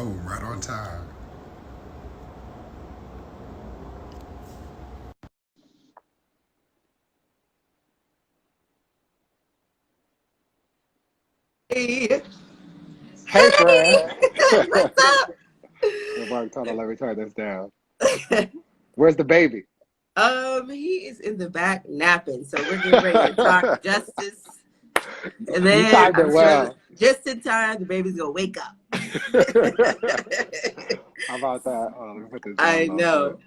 Boom, right on time. Hey, Hey, friend. what's up? Good work, Tunnel. Let me turn this down. Where's the baby? He is in the back napping, so we're getting ready to talk justice, and You then timed it I'm sure well. just in time the baby's gonna wake up. How about that? Let me put this down I real quick. know.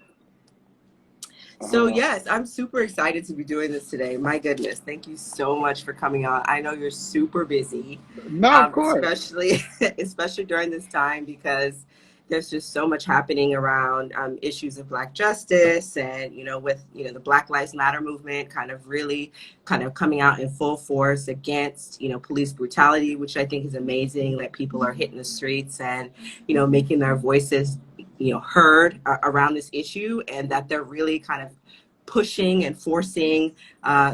So Uh, yes, I'm super excited to be doing this today. My goodness, thank you so much for coming on. I know you're super busy, no, of course. especially especially during this time because there's just so much happening around issues of Black justice, and with the Black Lives Matter movement kind of really kind of coming out in full force against police brutality, which I think is amazing. That people are hitting the streets and making their voices heard around this issue, and that they're really kind of pushing and forcing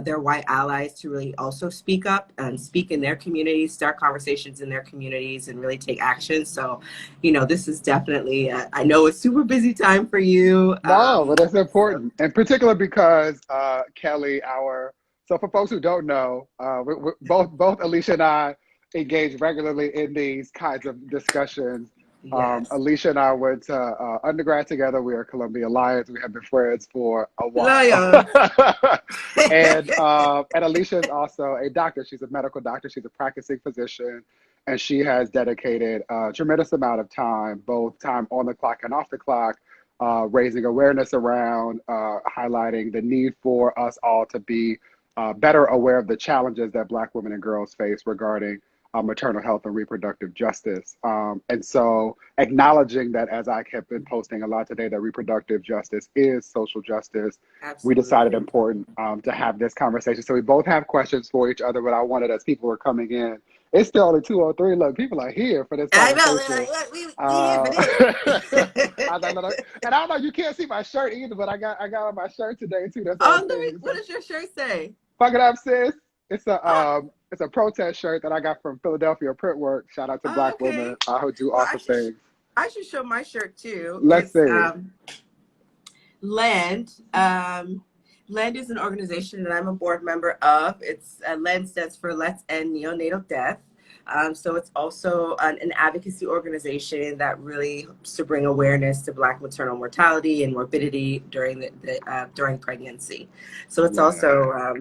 their white allies to really also speak up and speak in their communities, start conversations in their communities, and really take action. So, this is definitely, I know, a super busy time for you. No, but it's So, important. In particular because Kelly, so for folks who don't know, both Alicia and I engage regularly in these kinds of discussions. yes. Alicia and I went to undergrad together. We are Columbia Lions. We have been friends for a while. Lions. And Alicia is also a doctor. She's a medical doctor. She's a practicing physician. And she has dedicated a tremendous amount of time, both time on the clock and off the clock, raising awareness around, highlighting the need for us all to be better aware of the challenges that Black women and girls face regarding maternal health and reproductive justice. And so acknowledging that, as I have been posting a lot today, that reproductive justice is social justice, we decided Absolutely. important to have this conversation. So we both have questions for each other, but I wanted, as people were coming in, it's still only 2:03. Look, people are here for this I know. They're conversation. like, what? We here for Uh, this. I don't know, and I don't know. You can't see my shirt either, but I got on my shirt today too. That's on Oh, thing. It what says does your shirt say? "Fuck it up, sis." It's a Oh, it's a protest shirt that I got from Philadelphia Printwork. Shout out to Black okay. women who do Well, awesome things. I should show my shirt too. Let's It's see. Lend. Lend is an organization that I'm a board member of. It's Lend stands for Let's End Neonatal Death. So it's also an advocacy organization that really hopes to bring awareness to Black maternal mortality and morbidity during during pregnancy. So it's Yeah, also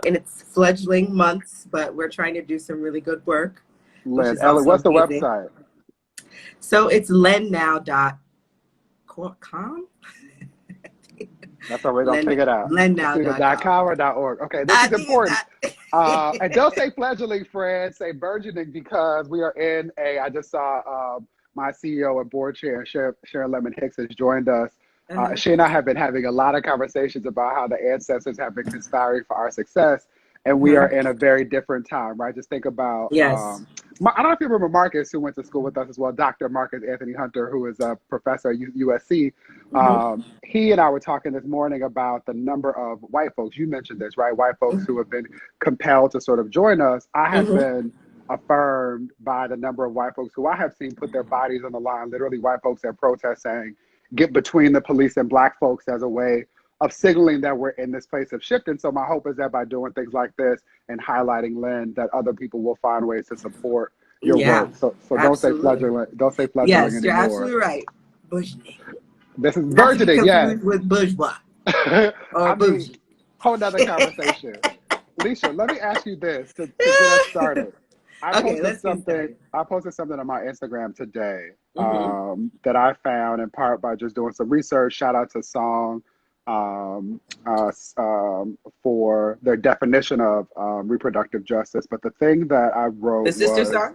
in its fledgling months, but we're trying to do some really good work, which Lynn is Ellen. also What's the amazing. website? So it's lendnow.com. That's all we're gonna figure it out. It's either Lendnow.com. .com or .org. Okay, this I is think it's important. that. And don't say fledgling, friends. Say burgeoning, because we are in a. I just saw my CEO and board chair, Sharon Lemon Hicks, has joined us. Uh-huh. She and I have been having a lot of conversations about how the ancestors have been conspiring for our success, and we Uh-huh. are in a very different time, right? Just think about. Yes. I don't know if you remember Marcus, who went to school with us as well, Dr. Marcus Anthony Hunter, who is a professor at USC. Mm-hmm. He and I were talking this morning about the number of white folks. You mentioned this, right? White folks who have been compelled to sort of join us. I have Mm-hmm. been affirmed by the number of white folks who I have seen put their bodies on the line. Literally, white folks at protests saying, "Get between the police and Black folks," as a way of signaling that we're in this place of shift. And so my hope is that by doing things like this and highlighting Lynn, that other people will find ways to support your Yeah, work. So don't say absolutely. fledgling, don't say fledgling Yes, you're anymore. absolutely right. Bushnick. This is Not to be burgeoning, yes. confused with bourgeois or I mean, bougie. whole nother conversation. Alicia, let me ask you this to get us started. Okay, let's get started. I posted something on my Instagram today Mm-hmm. that I found in part by just doing some research. Shout out to Song um, uh, for their definition of reproductive justice. But the thing that I The wrote sister was song?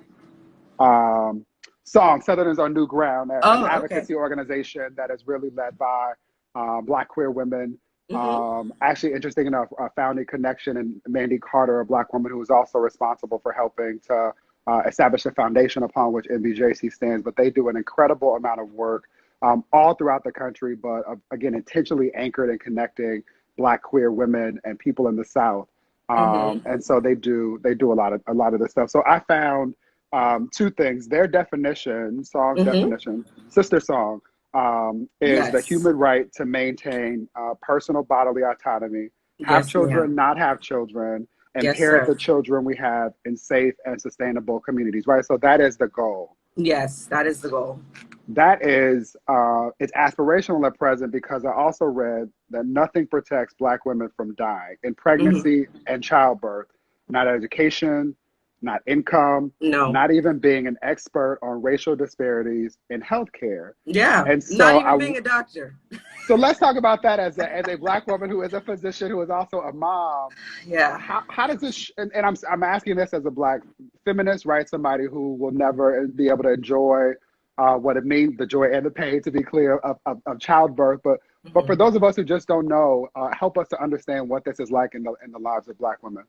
um, Song, Southerners on New Ground, an Oh, okay. advocacy organization that is really led by Black queer women. Mm-hmm. Actually, interesting enough, founding Connection and Mandy Carter, a Black woman who was also responsible for helping to establish a foundation upon which NBJC stands. But they do an incredible amount of work all throughout the country, but again, intentionally anchored in connecting Black queer women and people in the South. Mm-hmm. And so they do a lot of this stuff. So I found two things. Their definition, song Mm-hmm. definition, sister song, is the Yes. human right to maintain personal bodily autonomy, have Yes, ma'am. children, not have children, and Yes, parent sir. the children we have in safe and sustainable communities, right? So that is the goal. Yes, that is the goal. That is, it's aspirational at present because I also read that nothing protects Black women from dying in Mm-hmm. pregnancy and childbirth, not education, not income, No. not even being an expert on racial disparities in healthcare. Yeah. And Not so even being a doctor. so let's talk about that as a Black woman who is a physician who is also a mom. Yeah. How does this and I'm asking this as a Black feminist, right? Somebody who will never be able to enjoy what it means, the joy and the pain, to be clear, of childbirth. But for Mhm. those of us who just don't know, help us to understand what this is like in the lives of Black women.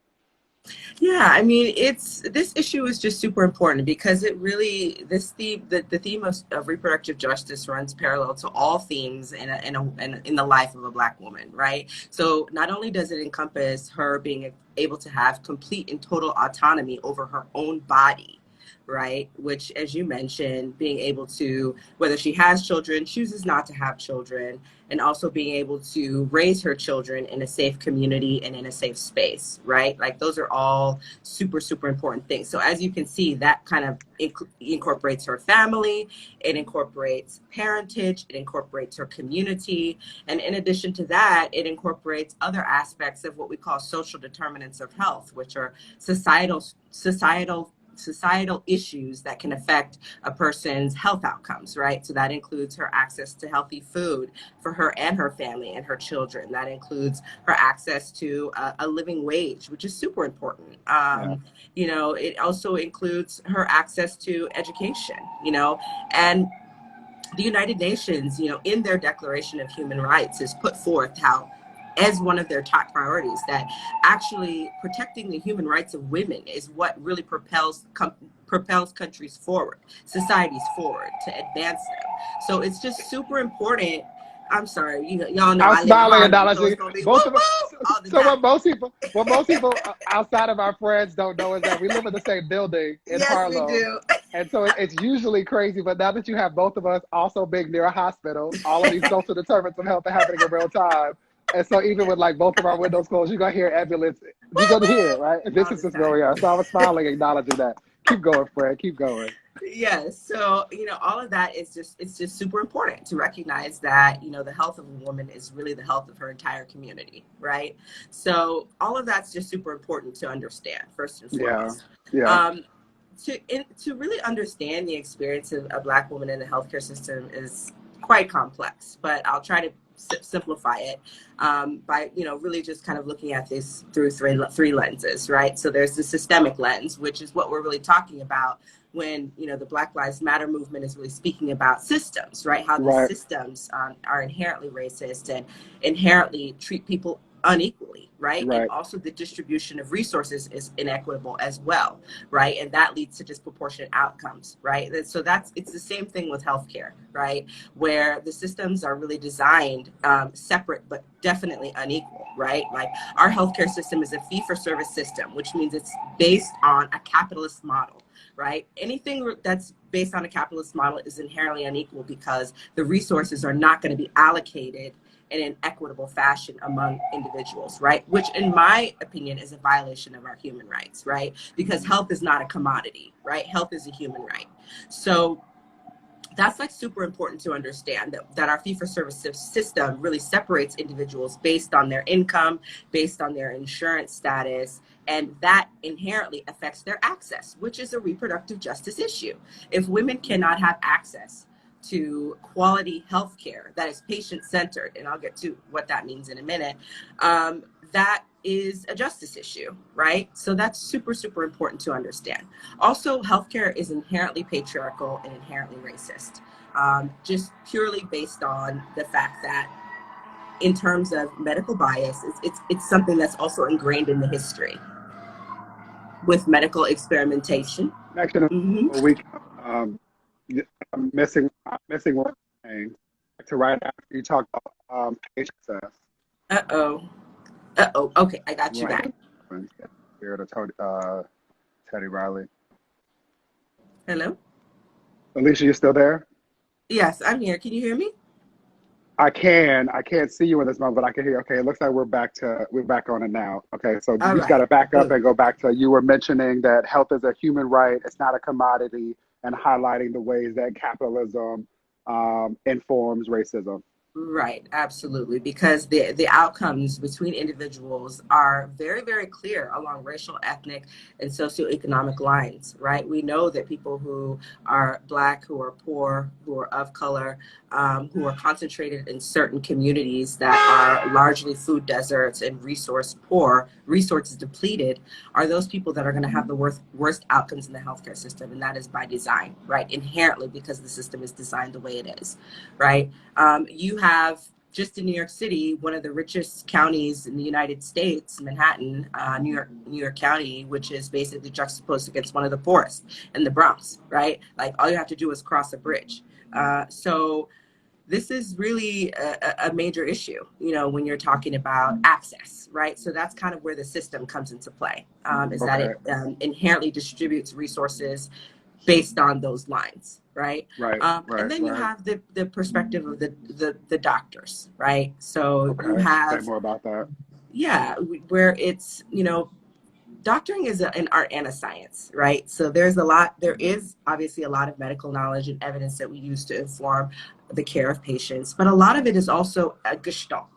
Yeah, I mean, it's this issue is just super important because it really this theme the theme of reproductive justice runs parallel to all themes in the life of a Black woman, right? So not only does it encompass her being able to have complete and total autonomy over her own body, right? Which, as you mentioned, being able to, whether she has children, chooses not to have children, and also being able to raise her children in a safe community and in a safe space, right? Like those are all super, super important things. So as you can see, that kind of incorporates her family, it incorporates parentage, it incorporates her community. And in addition to that, it incorporates other aspects of what we call social determinants of health, which are societal issues that can affect a person's health outcomes, right? So that includes her access to healthy food for her and her family and her children. That includes her access to a living wage, which is super important. Yeah, It also includes her access to education, and the United Nations, in their Declaration of Human Rights, has put forth how, as one of their top priorities, that actually protecting the human rights of women is what really propels countries forward, societies forward to advance them. So it's just super important. I'm sorry, y'all know I'm I live in smiling, Harlem, so it's Analogy. gonna be woo Both of us. woo all the So time. what most people outside of our friends don't know is that we live in the same building in Yes, we Harlem, do. and so it's usually crazy. But now that you have both of us also being near a hospital, all of these social determinants of health are happening in real time. And so even with like both of our windows closed, you're gonna hear ambulance. You're Woo gonna hear it, woo right? This all is the just where time. we are. So I was smiling, acknowledging that. Keep going, Fred. Keep going. Yes. So, all of that is it's just super important to recognize that, the health of a woman is really the health of her entire community, right? So all of that's just super important to understand, first and Yeah, foremost. yeah, Um, to really understand the experience of a Black woman in the healthcare system is quite complex, but I'll try to simplify it by really just kind of looking at this through three lenses, right? So there's the systemic lens, which is what we're really talking about when the Black Lives Matter movement is really speaking about systems, right? How these right, systems are inherently racist and inherently treat people unequally, right? And right, also the distribution of resources is inequitable as well, right? And that leads to disproportionate outcomes, right? And so it's the same thing with healthcare, right? Where the systems are really designed separate but definitely unequal, right? Like our healthcare system is a fee-for-service system, which means it's based on a capitalist model, right? Anything that's based on a capitalist model is inherently unequal because the resources are not going to be allocated in an equitable fashion among individuals, right? Which, in my opinion, is a violation of our human rights, right? Because health is not a commodity, right? Health is a human right. So that's like super important to understand that our fee-for-service system really separates individuals based on their income, based on their insurance status, and that inherently affects their access, which is a reproductive justice issue. If women cannot have access to quality health care that is patient-centered, and I'll get to what that means in a minute, that is a justice issue, right? So that's super, super important to understand. Also, healthcare is inherently patriarchal and inherently racist, just purely based on the fact that, in terms of medical bias, it's something that's also ingrained in the history with medical experimentation. connection Mm-hmm. a week. Um, I'm missing one thing. To right after you talk about patient access, Uh-oh. Uh-oh. Okay, I got you right back. here to Teddy Riley. Hello? Alicia, you still there? Yes, I'm here. Can you hear me? I can't see you in this moment, but I can hear. Okay, it looks like we're back on it now. Okay, so All you just got right. to back up Boom. and go back to you were mentioning that health is a human right. It's not a commodity, and highlighting the ways that capitalism informs racism. Right, absolutely, because the outcomes between individuals are very, very clear along racial, ethnic, and socioeconomic lines, right? We know that people who are Black, who are poor, who are of color, who are concentrated in certain communities that are largely food deserts and resource poor, resources depleted, are those people that are going to have the worst outcomes in the healthcare system, and that is by design, right? Inherently, because the system is designed the way it is, right? You have just in New York City, one of the richest counties in the United States, Manhattan, New York County, which is basically juxtaposed against one of the poorest in the Bronx, right? Like all you have to do is cross a bridge. So this is really a major issue, you know, when you're talking about access, right? So that's kind of where the system comes into play, is that Okay, it inherently distributes resources based on those lines, right? right, And right, then you right. have the perspective of the doctors, right? So you Okay, say have, more about that. yeah, where it's, you know, doctoring is an art and a science, right? So there is obviously a lot of medical knowledge and evidence that we use to inform the care of patients, but a lot of it is also a gestalt,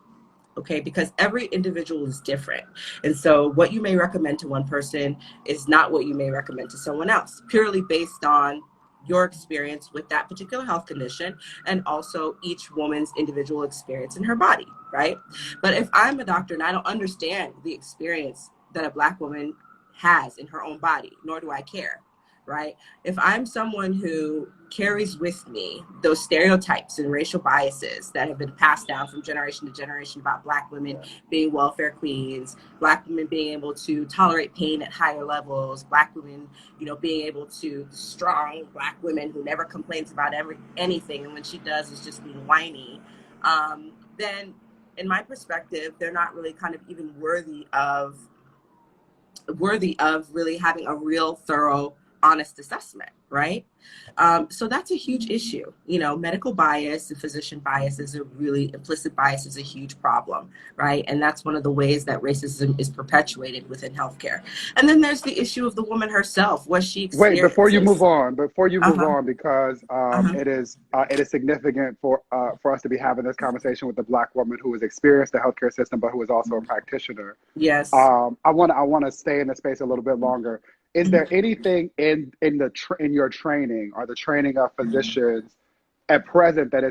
okay? Because every individual is different. And so what you may recommend to one person is not what you may recommend to someone else, purely based on your experience with that particular health condition and also each woman's individual experience in her body, right? But if I'm a doctor and I don't understand the experience that a Black woman has in her own body, nor do I care, right? If I'm someone who carries with me those stereotypes and racial biases that have been passed down from generation to generation about Black women being welfare queens, Black women being able to tolerate pain at higher levels, Black women, you know, being able to strong Black women who never complains about anything, and when she does is just being whiny, then in my perspective, they're not really kind of even worthy of really having a real thorough honest assessment, right? So that's a huge issue. You know, medical bias and physician bias is a really implicit bias is a huge problem, right? And that's one of the ways that racism is perpetuated within healthcare. And then there's the issue of the woman herself, what she Wait, experiences. before you move Uh-huh. on, because Uh-huh. it is significant for us to be having this conversation with a Black woman who has experienced the healthcare system, but who is also a practitioner. Yes. I want to stay in the space a little bit longer. Is there Mhm. anything in your training or the training of physicians at present that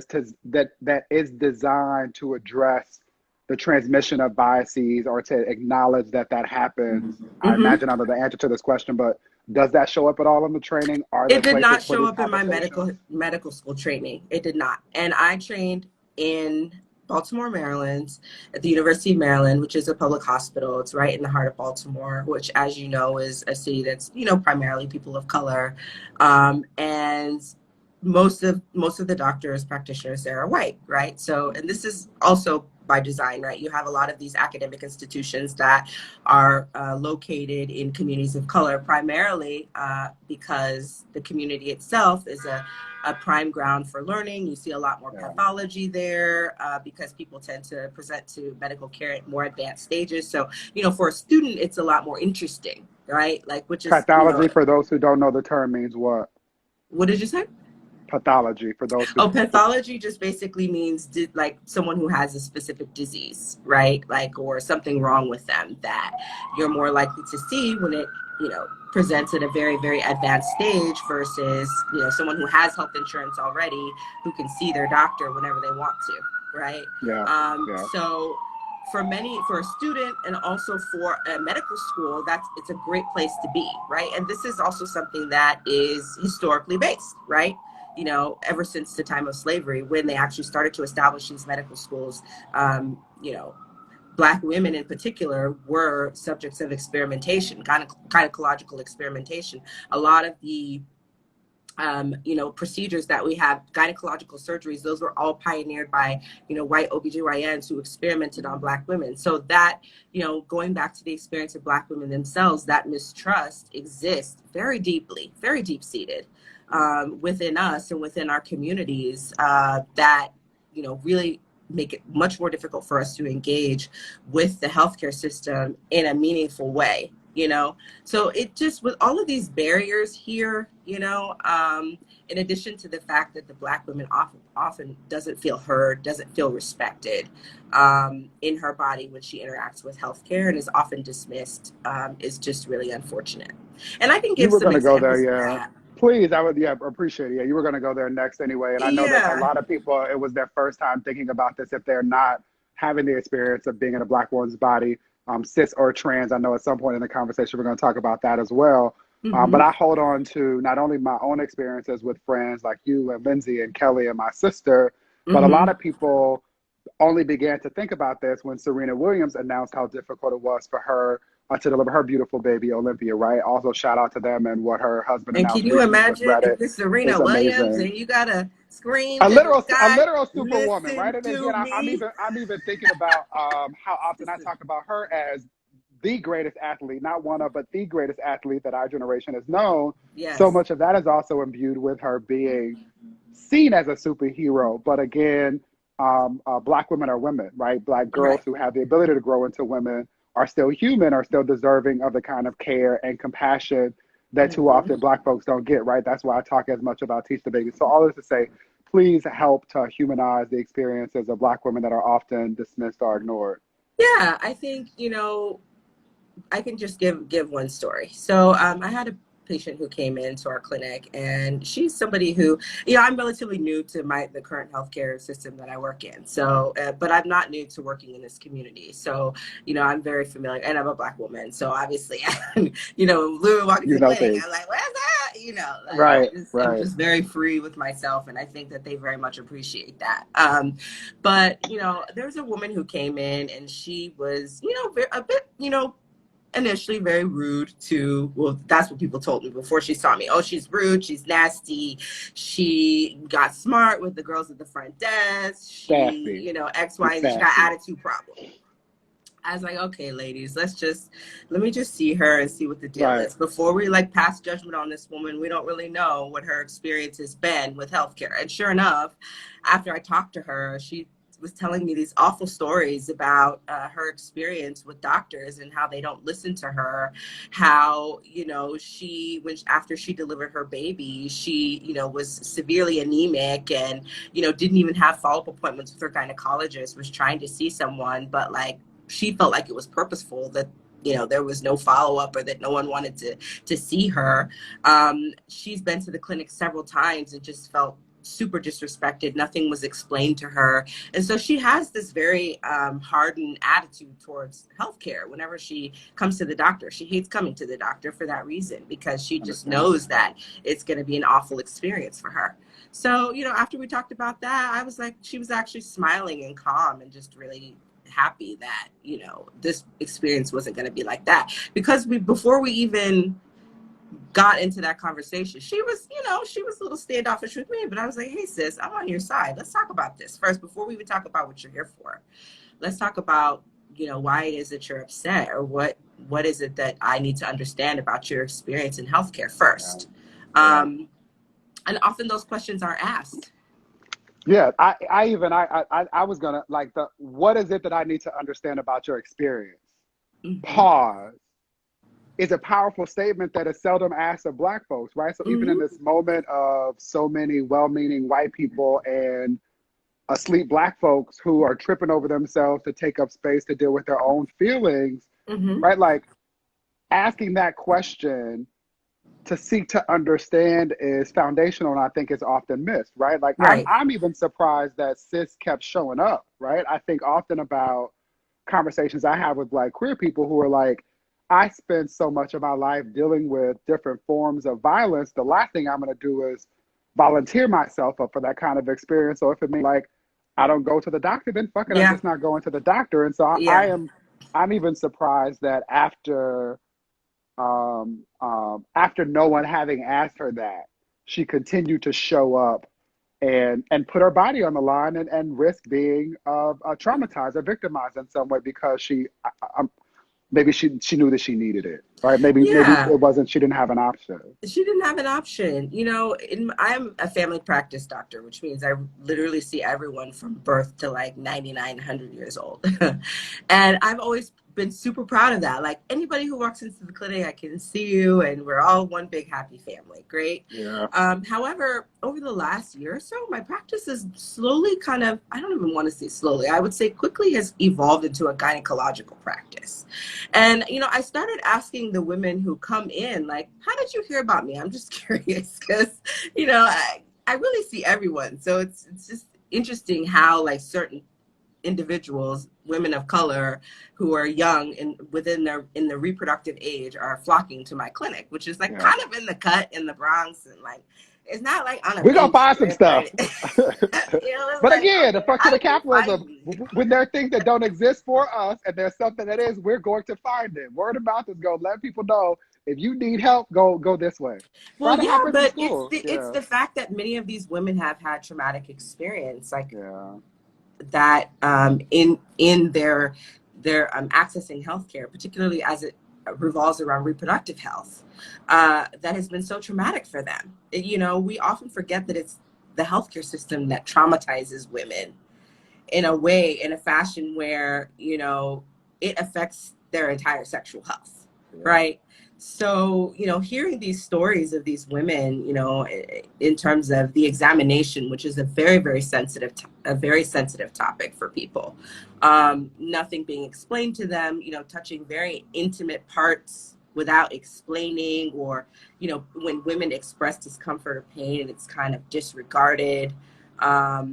is designed to address the transmission of biases or to acknowledge that that happens? I Mhm. imagine I know the answer to this question, but does that show up at all in the training? Are there It did places not for show these up in my conversations? medical school training. It did not. And I trained in Baltimore, Maryland, at the University of Maryland, which is a public hospital. It's right in the heart of Baltimore, which, as you know, is a city that's, you know, primarily people of color, and most of the doctors, practitioners there are white, right? So, and this is also by design, right? You have a lot of these academic institutions that are located in communities of color, primarily because the community itself is a prime ground for learning. You see a lot more Yeah. pathology there because people tend to present to medical care at more advanced stages. So, you know, for a student, it's a lot more interesting, right? Like, which is, you know, Pathology, for those who don't know the term, means what? what did you say? Pathology, for those Oh, pathology just basically means like someone who has a specific disease, right? Like, or something wrong with them that you're more likely to see when it, you know, presents at a very, very advanced stage versus, you know, someone who has health insurance already who can see their doctor whenever they want to, right? yeah, yeah. So for a student and also for a medical school, it's a great place to be, right? And this is also something that is historically based, right? You know, ever since the time of slavery, when they actually started to establish these medical schools, you know, Black women in particular were subjects of experimentation, gynecological experimentation. A lot of the you know, procedures that we have, gynecological surgeries, those were all pioneered by, you know, white OBGYNs who experimented on Black women. So that, you know, going back to the experience of Black women themselves, that mistrust exists very deeply, very deep seated. within us and within our communities that, really make it much more difficult for us to engage with the healthcare system in a meaningful way. So it just, with all of these barriers here, in addition to the fact that the Black woman often doesn't feel heard, doesn't feel respected in her body when she interacts with healthcare, and is often dismissed, is just really unfortunate. And I can You give were some going to go there, examples of yeah. that. Please, I would, yeah, appreciate it. Yeah, you were going to go there next anyway. And I know that a Yeah. lot of people, it was their first time thinking about this if they're not having the experience of being in a Black woman's body, cis or trans. I know at some point in the conversation we're going to talk about that as well. But Mm-hmm. I hold on to not only my own experiences with friends like you and Lindsay and Kelly and my sister, but a lot Mm-hmm. of people only began to think about this when Serena Williams announced how difficult it was for her to deliver her beautiful baby Olympia, right? Also, shout out to them, and what her husband And can announced you recently with imagine if Reddit it's is Serena Williams amazing. and you gotta scream to the A sky, literal superwoman, listen right? And to again, me? I'm even thinking about how often I talk about her as the greatest athlete, not one of, but the greatest athlete that our generation has known. So Yes. much of that is also imbued with her being seen as a superhero. But again, Black women are women, right? Black girls Right. who have the ability to grow into women are still human, are still deserving of the kind of care and compassion that too Mm-hmm. often Black folks don't get, right? That's why I talk as much about Teach the Baby. So all this to say, please help to humanize the experiences of Black women that are often dismissed or ignored. Yeah, I think, I can just give one story. So I had a patient who came into our clinic, and she's somebody who, I'm relatively new to the current healthcare system that I work in. So, but I'm not new to working in this community. So, I'm very familiar, and I'm a Black woman. So obviously, literally walking to You the know clinic, things. I'm like, where's that? Like Right, I'm right. just very free with myself, and I think that they very much appreciate that. But there was a woman who came in, and she was, a bit, initially very rude to, well, that's what people told me before she saw me. Oh, she's rude, she's nasty, she got smart with the girls at the front desk, she, Sassy. X, Y, She's and Z. She got sassy. attitude problem. I was like, okay, ladies, let me just see her and see what the deal Right. is. Before we like pass judgment on this woman, we don't really know what her experience has been with healthcare. And sure enough, after I talked to her, she was telling me these awful stories about her experience with doctors and how they don't listen to her. How after she delivered her baby, she was severely anemic, and didn't even have follow-up appointments with her gynecologist. Was trying to see someone, but like she felt like it was purposeful that there was no follow-up, or that no one wanted to see her. She's been to the clinic several times and just felt super disrespected. Nothing was explained to her. And so she has this very hardened attitude towards healthcare. Whenever she comes to the doctor, she hates coming to the doctor for that reason, because she just knows Understandable. that it's going to be an awful experience for her. So, after we talked about that, I was like, she was actually smiling and calm and just really happy that, this experience wasn't going to be like that. Because before we even got into that conversation, she was, she was a little standoffish with me, but I was like, hey sis, I'm on your side. Let's talk about this first before we even talk about what you're here for. Let's talk about, why it is that you're upset, or what is it that I need to understand about your experience in healthcare Yeah. first. Yeah. And often those questions are asked. Yeah. I was gonna like what is it that I need to understand about your experience? Mm-hmm. Pause is a powerful statement that is seldom asked of Black folks, right? So even in Mm-hmm. this moment of so many well-meaning white people and asleep Black folks who are tripping over themselves to take up space to deal with their own feelings, Mm-hmm. right? Like asking that question to seek to understand is foundational, and I think it's often missed, right? Like Right. I'm even surprised that cis kept showing up, right? I think often about conversations I have with Black queer people who are like, I spend so much of my life dealing with different forms of violence. The last thing I'm going to do is volunteer myself up for that kind of experience. So if it means like I don't go to the doctor, then fuck it, I'm Yeah. just not going to the doctor. And so Yeah. I'm even surprised that after no one having asked her that, she continued to show up and put her body on the line and risk being traumatized or victimized in some way because maybe she knew that she needed it, right? Maybe Yeah. it wasn't, she didn't have an option. She didn't have an option. You know, I'm a family practice doctor, which means I literally see everyone from birth to like 99, 100 years old. And I've always been super proud of that. Like anybody who walks into the clinic, I can see you, and we're all one big happy family. Great. Yeah. However, over the last year or so, my practice is slowly kind of, I don't even want to say slowly, I would say quickly has evolved into a gynecological practice. And, you know, I started asking the women who come in, like, how did you hear about me? I'm just curious because, you know, I really see everyone. So it's just interesting how like certain individuals, women of color who are young and in the reproductive age are flocking to my clinic, which is like kind of in the cut in the Bronx, and like it's not like on a We're gonna main find some strip or stuff. anything. You know, it's But like, again, the okay, fuck to how the did you find capitalism. me? When there are things that don't exist for us and there's something that is, we're going to find it. Word of mouth is going to let people know, if you need help, go this way. Well, Right? It yeah, happens in but it's school. it's Yeah. the fact that many of these women have had traumatic experience, like Yeah. that in their accessing healthcare, particularly as it revolves around reproductive health, that has been so traumatic for them. You know, we often forget that it's the healthcare system that traumatizes women in a way, in a fashion where, you know, it affects their entire sexual health, right? So, you know, hearing these stories of these women, you know, in terms of the examination, which is a very sensitive, a very sensitive topic for people, nothing being explained to them, you know, touching very intimate parts without explaining, or, you know, when women express discomfort or pain and it's kind of disregarded. Not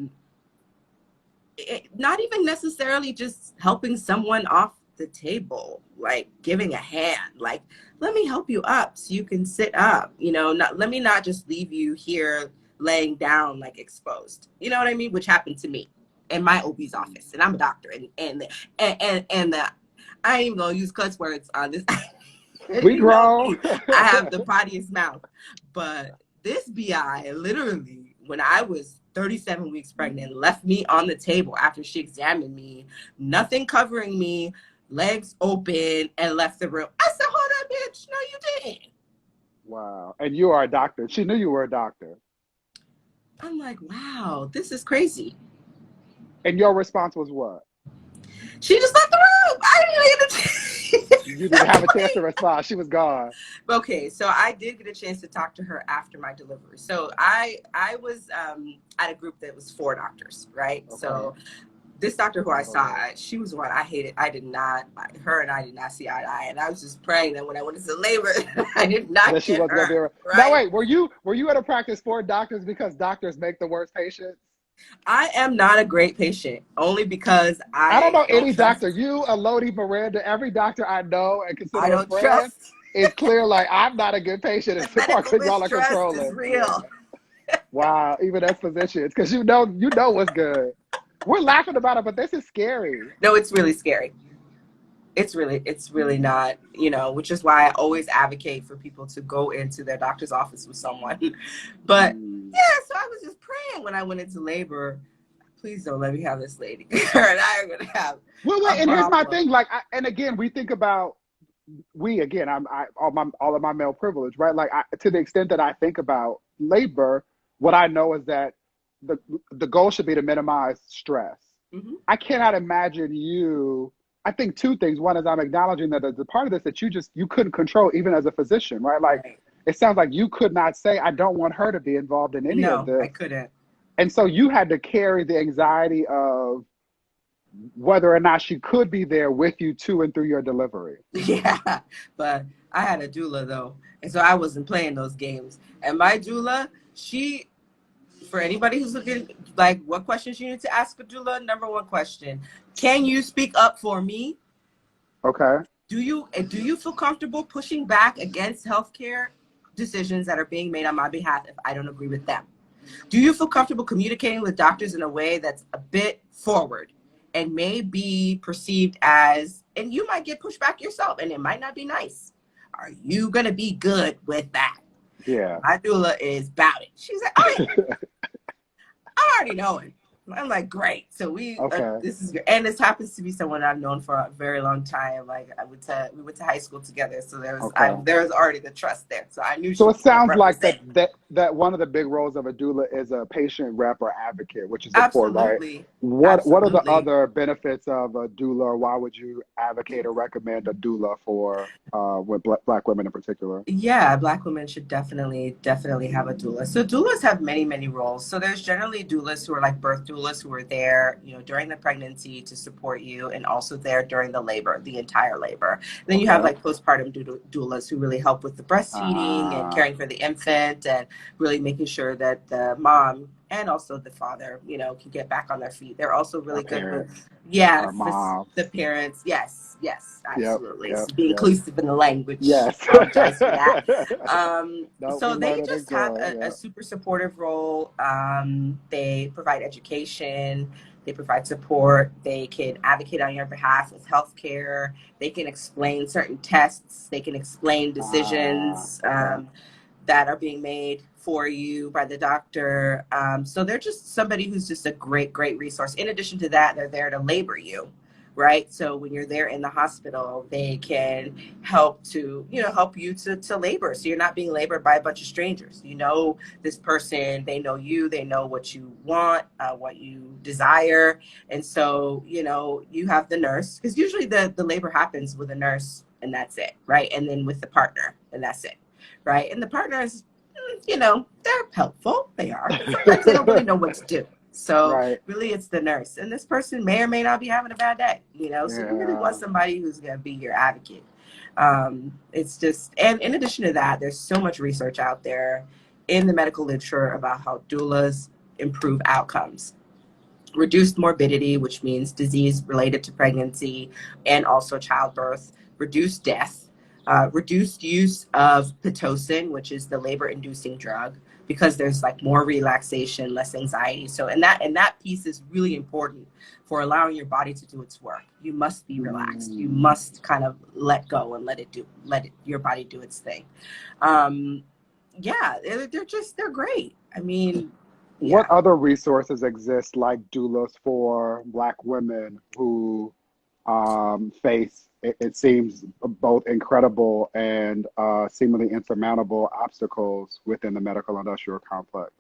even necessarily just helping someone off the table, like giving a hand, like, let me help you up so you can sit up, you know, let me not just leave you here laying down, like exposed, you know what I mean? Which happened to me in my OB's office, and I'm a doctor, and I ain't even gonna use cuss words on this. We You know grow. me, I have the pottiest mouth, but this BI literally, when I was 37 weeks pregnant, left me on the table after she examined me, nothing covering me, legs open, and left the room. I said, hold up, bitch. No, you didn't. Wow. And you are a doctor. She knew you were a doctor. I'm like, wow, this is crazy. And your response was what? She just left the room. I didn't even get a You didn't have a chance to respond. She was gone. Okay, so I did get a chance to talk to her after my delivery. So I was at a group that was 4 doctors, right? Okay. So this doctor who I saw, she was the one I hated. I did not, her and I did not see eye to eye. And I was just praying that when I went into labor, I did not That she get wasn't gonna be her, around. Now right? wait, were you at a practice for doctors because doctors make the worst patients? I am not a great patient, only because I don't I know don't any trust, doctor. You, Elodie, Miranda, every doctor I know and I consider a don't friend trust. is clear like I'm not a good patient. The It's the part medical because y'all are mistrust is controlling. Yeah. real. Wow. Even as physicians, because you know what's good. We're laughing about it, but this is scary. No, it's really scary. It's really not, you know, which is why I always advocate for people to go into their doctor's office with someone. But yeah, so I was just praying when I went into labor, please don't let me have this lady. Her and I are gonna have Well, a wait, and here's my problem. thing. Like, and again, we think about again. All of my male privilege, right? Like, to the extent that I think about labor, what I know is that the the goal should be to minimize stress. Mm-hmm. I cannot imagine you. I think 2 things. One is I'm acknowledging that there's a part of this that you couldn't control even as a physician, right? Like, Right. it sounds like you could not say, I don't want her to be involved in any of No, I this. couldn't. And so you had to carry the anxiety of whether or not she could be there with you to and through your delivery. Yeah, but I had a doula though, and so I wasn't playing those games. And my doula, she, for anybody who's looking, like, what questions you need to ask a doula, number one question: can you speak up for me? Okay. Do you feel comfortable pushing back against healthcare decisions that are being made on my behalf if I don't agree with them? Do you feel comfortable communicating with doctors in a way that's a bit forward and may be perceived as, and you might get pushed back yourself and it might not be nice? Are you going to be good with that? Yeah. My doula is about it. She's like, oh yeah, I already know it. I'm like, great. So Okay. this is, and this happens to be someone I've known for a very long time. Like we went to high school together. So Okay. there was already the trust there. So I knew So she it was going to sounds like represent. that one of the big roles of a doula is a patient rep or advocate, which is important, right? Absolutely. What are the Absolutely. other benefits of a doula, or why would you advocate or recommend a doula for with black women in particular? Yeah, Black women should definitely have a doula. So doulas have many roles. So there's generally doulas who are like birth doulas who are there, during the pregnancy to support you, and also there during the labor, the entire labor. And then you have Okay. like postpartum doulas who really help with the breastfeeding and Uh, caring for the infant and really making sure that the mom and also the father, can get back on their feet. They're also our really good with, parents, yeah, our moms. the parents. Yes, Yep, absolutely. yep, So be yep. inclusive in the language. Yes. Apologize for that. No, we So they learning and just have growing. a Yep. super supportive role. They provide education. They provide support. They can advocate on your behalf with healthcare. They can explain certain tests. They can explain decisions Okay. that are being made for you by the doctor. So they're just somebody who's just a great resource. In addition to that, they're there to labor you, right? So when you're there in the hospital, they can help you to labor. So you're not being labored by a bunch of strangers. You know this person, they know you, they know what you want, what you desire. And so, you have the nurse, because usually the labor happens with a nurse and that's it, right? And then with the partner and that's it, right? And the partners, they're helpful. They are, but sometimes they don't really know what to do. So Right. really it's the nurse. And this person may or may not be having a bad day, So you really want Yeah. somebody who's going to be your advocate. It's just, and in addition to that, there's so much research out there in the medical literature about how doulas improve outcomes. Reduced morbidity, which means disease related to pregnancy and also childbirth, reduced death, reduced use of Pitocin, which is the labor-inducing drug, because there's like more relaxation, less anxiety. So, and that piece is really important for allowing your body to do its work. You must be relaxed. You Mm. must kind of let go and your body do its thing. Um, yeah, they're great. I mean, What yeah. other resources exist like doulas for Black women who face, it seems, both incredible and seemingly insurmountable obstacles within the medical industrial complex?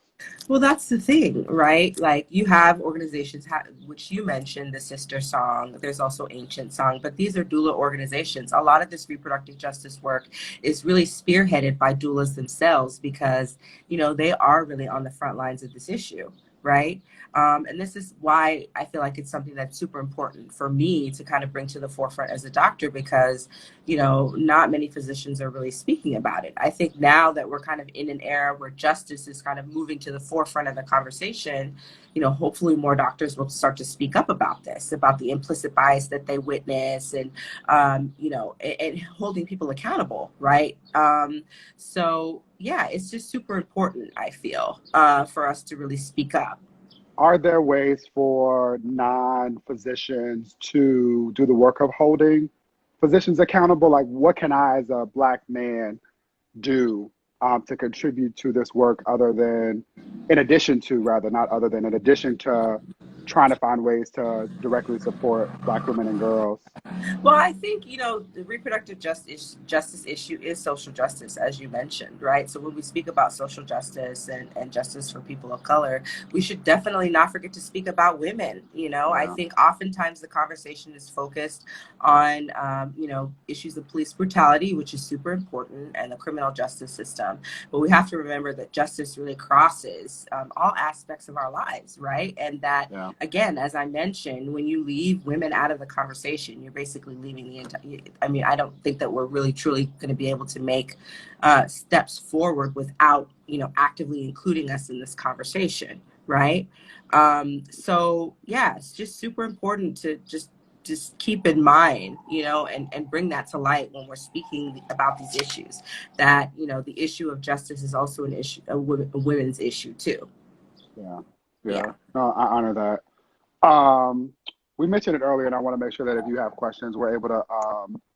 Well, that's the thing, right? Like you have organizations, which you mentioned, the Sister Song. There's also Ancient Song, but these are doula organizations. A lot of this reproductive justice work is really spearheaded by doulas themselves because, they are really on the front lines of this issue, right? And this is why I feel like it's something that's super important for me to kind of bring to the forefront as a doctor because, not many physicians are really speaking about it. I think now that we're kind of in an era where justice is kind of moving to the forefront of the conversation, hopefully more doctors will start to speak up about this, about the implicit bias that they witness and, and holding people accountable, right? So, yeah, it's just super important, I feel, for us to really speak up. Are there ways for non-physicians to do the work of holding physicians accountable? Like, what can I, as a Black man, do to contribute to this work other than, in addition to, rather, not other than, in addition to trying to find ways to directly support Black women and girls? Well, I think, the reproductive justice issue is social justice, as you mentioned, right? So when we speak about social justice and justice for people of color, we should definitely not forget to speak about women. I Yeah, think oftentimes the conversation is focused on, issues of police brutality, which is super important, and the criminal justice system. But we have to remember that justice really crosses all aspects of our lives, right? And that yeah, again, as I mentioned, when you leave women out of the conversation, you're basically leaving the entire. I mean, I don't think that we're really truly going to be able to make steps forward without, actively including us in this conversation, right? So yeah, it's just super important to just keep in mind, and bring that to light when we're speaking about these issues. That the issue of justice is also an issue, a women's issue too. yeah, yeah. Yeah. No, I honor that. We mentioned it earlier, and I want to make sure that if you have questions, we're able to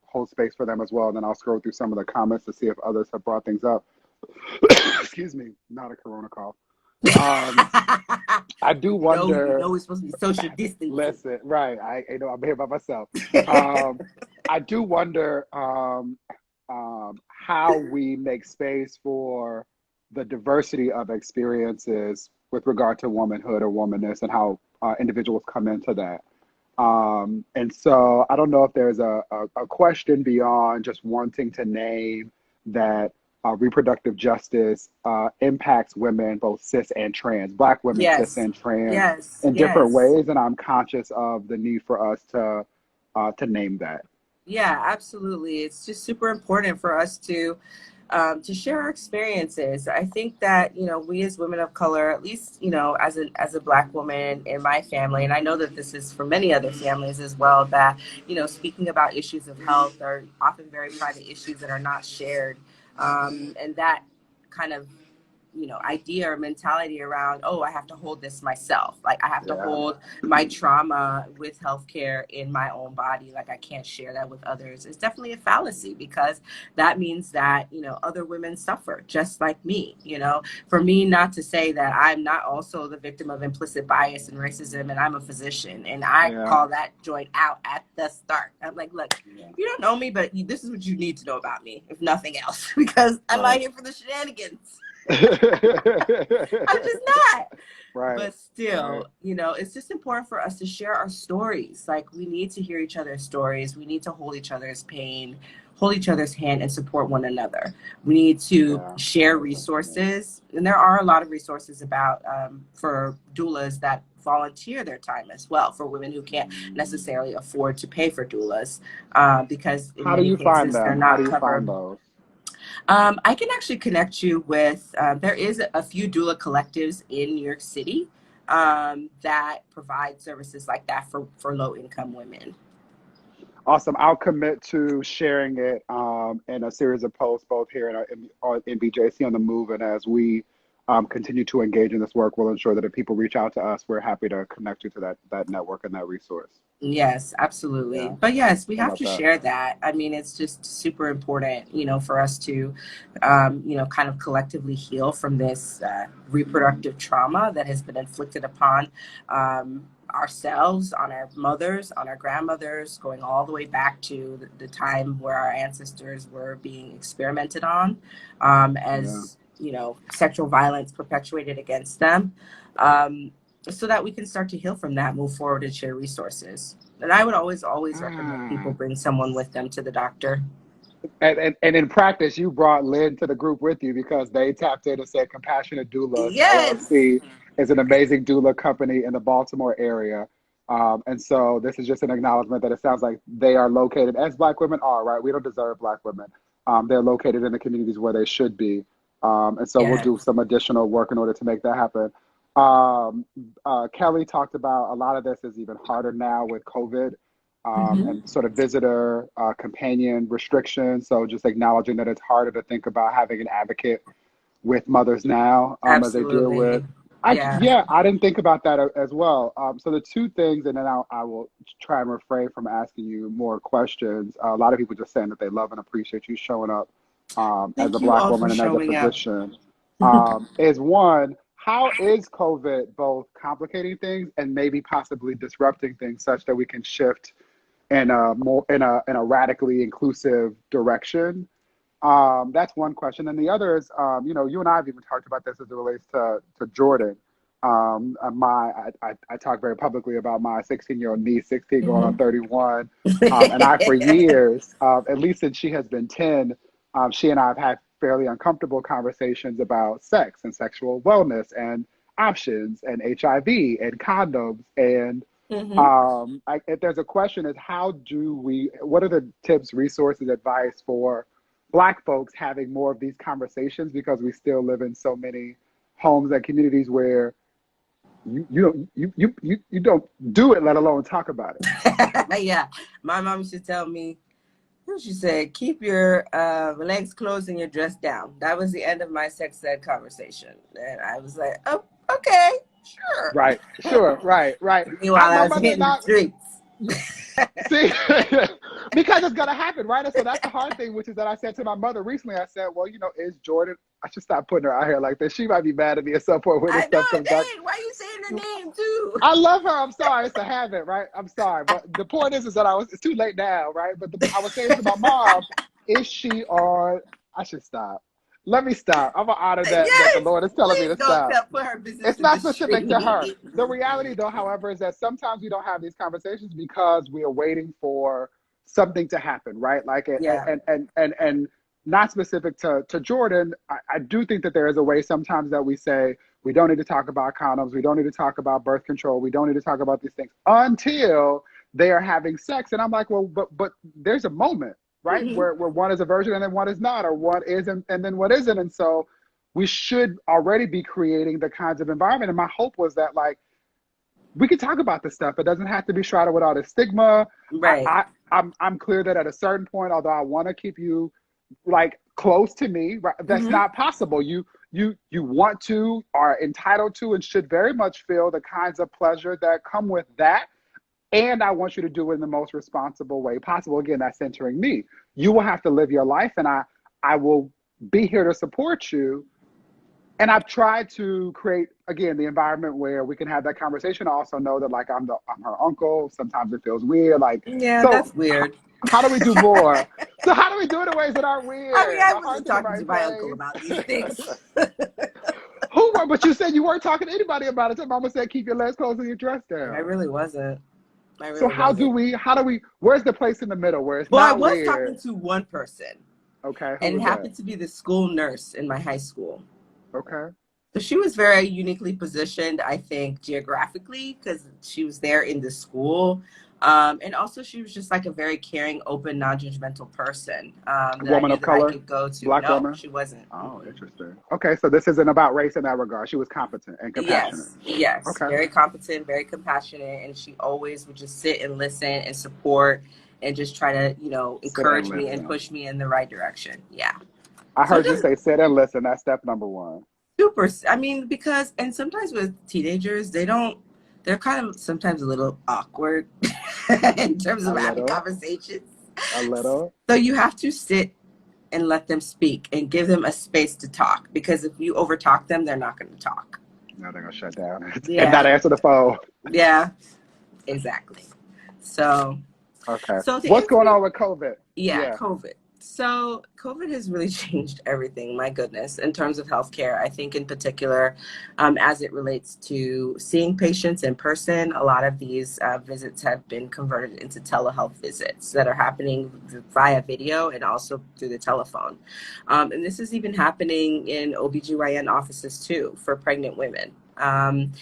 hold space for them as well. And then I'll scroll through some of the comments to see if others have brought things up. Excuse me, not a corona call. Um, I do You wonder. know we're supposed to be social distancing. Listen, right? I know I'm here by myself. Um, I do wonder how we make space for the diversity of experiences with regard to womanhood or womanness, and how individuals come into that. And so I don't know if there's a question beyond just wanting to name that reproductive justice impacts women, both cis and trans, Black women, cis Yes, and trans, yes, in different yes. ways. And I'm conscious of the need for us to name that. Yeah, absolutely. It's just super important for us to share our experiences. I think that, you know, we as women of color, at least, you know, as a Black woman in my family, and I know that this is for many other families as well, that, you know, speaking about issues of health are often very private issues that are not shared. And that kind of, you know, idea or mentality around, oh, I have to hold this myself. Like I have to Yeah, hold my trauma with healthcare in my own body. Like I can't share that with others. It's definitely a fallacy, because that means that, you know, other women suffer just like me. You know, for me not to say that I'm not also the victim of implicit bias and racism, and I'm a physician, and I yeah, call that joint out at the start. I'm like, look, yeah. you don't know me, but this is what you need to know about me, if nothing else, because I'm not Right. here for the shenanigans. I'm just Right, not. right, But still, you know, it's just important for us to share our stories. Like we need to hear each other's stories. We need to hold each other's pain, hold each other's hand, and support one another. We need to yeah. share Most definitely. resources, and there are a lot of resources about for doulas that volunteer their time as well for women who can't necessarily afford to pay for doulas, because in How do many you find cases they're them? How do not you find covered. those? I can actually connect you with, there is a few doula collectives in New York City that provide services like that for low income women. Awesome. I'll commit to sharing it in a series of posts, both here and in BJC on the Move. And as we continue to engage in this work, we'll ensure that if people reach out to us, we're happy to connect you to that network and that resource. Yes, absolutely. Yeah, But yes, we I have love to that. share that. I mean, it's just super important, you know, for us to, you know, kind of collectively heal from this reproductive trauma that has been inflicted upon ourselves, on our mothers, on our grandmothers, going all the way back to the time where our ancestors were being experimented on, Yeah. as, you know, sexual violence perpetuated against them. Um, so that we can start to heal from that, move forward, and share resources. And I would always recommend people Ah. bring someone with them to the doctor. And in practice, you brought Lynn to the group with you because they tapped in and said Compassionate Doulas Yes. LLC is an amazing doula company in the Baltimore area. And so this is just an acknowledgement that it sounds like they are located, as Black women are, right? We don't deserve Black women. They're located in the communities where they should be. And so we'll do Yes. some additional work in order to make that happen. Kelly talked about a lot of this is even harder now with COVID, Hmm. and sort of visitor companion restrictions. So just acknowledging that it's harder to think about having an advocate with mothers now as they deal with. Absolutely. Yeah. Yeah, I didn't think about that as well. So the two things, and then I will try and refrain from asking you more questions. A lot of people just saying that they love and appreciate you showing up as a Thank you Black all for woman and as a showing up. physician. Is one, how is COVID both complicating things and maybe possibly disrupting things such that we can shift in a more in a radically inclusive direction? That's one question. And the other is, you and I have even talked about this as it relates to Jordan. I talk very publicly about my 16-year-old niece, 16 going on Hmm. 31. And I, for years, at least since she has been 10, she and I have had fairly uncomfortable conversations about sex and sexual wellness and options and HIV and condoms. And Hmm. if there's a question is what are the tips, resources, advice for Black folks having more of these conversations, because we still live in so many homes and communities where you don't do it, let alone talk about it. Yeah. My mom used to tell me, she said, keep your legs closed and your dress down. That was the end of my sex ed conversation. And I was like, oh, okay, sure. Right, sure, right, right. Meanwhile, My I was mother hitting the not streets. See, because it's gonna happen, right? And so that's the hard thing, which is that I said to my mother recently. I said, "Well, is Jordan? I should stop putting her out here like this. She might be mad at me at some point when this I stuff know, comes out. dang, why are you saying her name too? I love her. I'm sorry. It's a habit, right? I'm sorry, but the point is that it's too late now, right? But I was saying to my mom, is she on? I should stop. Let me stop. I'm gonna honor that the Yes, Lord is telling me please to don't stop. put her business It's in the not specific to her. street. The reality, though, however, is that sometimes we don't have these conversations because we are waiting for something to happen, right? Like, Yeah. and not specific to Jordan. I do think that there is a way sometimes that we say we don't need to talk about condoms, we don't need to talk about birth control, we don't need to talk about these things until they are having sex. And I'm like, well, but there's a moment, right, Hmm. where one is a virgin and then one is not, or one is and then what isn't, and so we should already be creating the kinds of environment. And my hope was that like we could talk about this stuff. It doesn't have to be shrouded with all this stigma. I, Right. I I'm clear that at a certain point, although I want to keep you like close to me, right, that's Hmm. not possible. You want to, are entitled to, and should very much feel the kinds of pleasure that come with that. And I want you to do it in the most responsible way possible. Again, that's centering me. You will have to live your life, and I will be here to support you. And I've tried to create again the environment where we can have that conversation. I also know that like I'm her uncle. Sometimes it feels weird. Like Yeah, so, that's weird. how do we do more? So how do we do it in ways that aren't I mean, weird? I My wasn't heart's in the talking to right my uncle about these place. things. Who were? But you said you weren't talking to anybody about it. So Mama said keep your legs closed and your dress I down. really wasn't. I So really wasn't. how do we? Where's the place in the middle where it's Well, I not was talking weird? to one person, Okay, who and it was that? happened to be the school nurse in my high school. Okay, So she was very uniquely positioned, I think, geographically, because she was there in the school. And also, she was just like a very caring, open, non judgmental person that I woman knew of that I color, could go to. black No, woman. she wasn't. Oh, Mm-mm. interesting. Okay, so this isn't about race in that regard. She was competent and compassionate. Yes, yes. Okay. Very competent, very compassionate. And she always would just sit and listen and support and just try to, Sit and encourage me and listen. push me in the right direction. Yeah. I So it heard you doesn't say sit and listen. That's step number one. super, I mean, because, and sometimes with teenagers, they're kind of sometimes a little awkward in terms A of having little, conversations. a little. So you have to sit and let them speak and give them a space to talk, because if you overtalk them, they're not going to talk. Now they're gonna shut down and not Yeah. answer the phone. Yeah, exactly. So, Okay. so to What's answer going your on with COVID? Yeah, Yeah. COVID. So COVID has really changed everything, my goodness, in terms of healthcare. I think in particular, as it relates to seeing patients in person, a lot of these visits have been converted into telehealth visits that are happening via video and also through the telephone. And this is even happening in OBGYN offices too for pregnant women. And,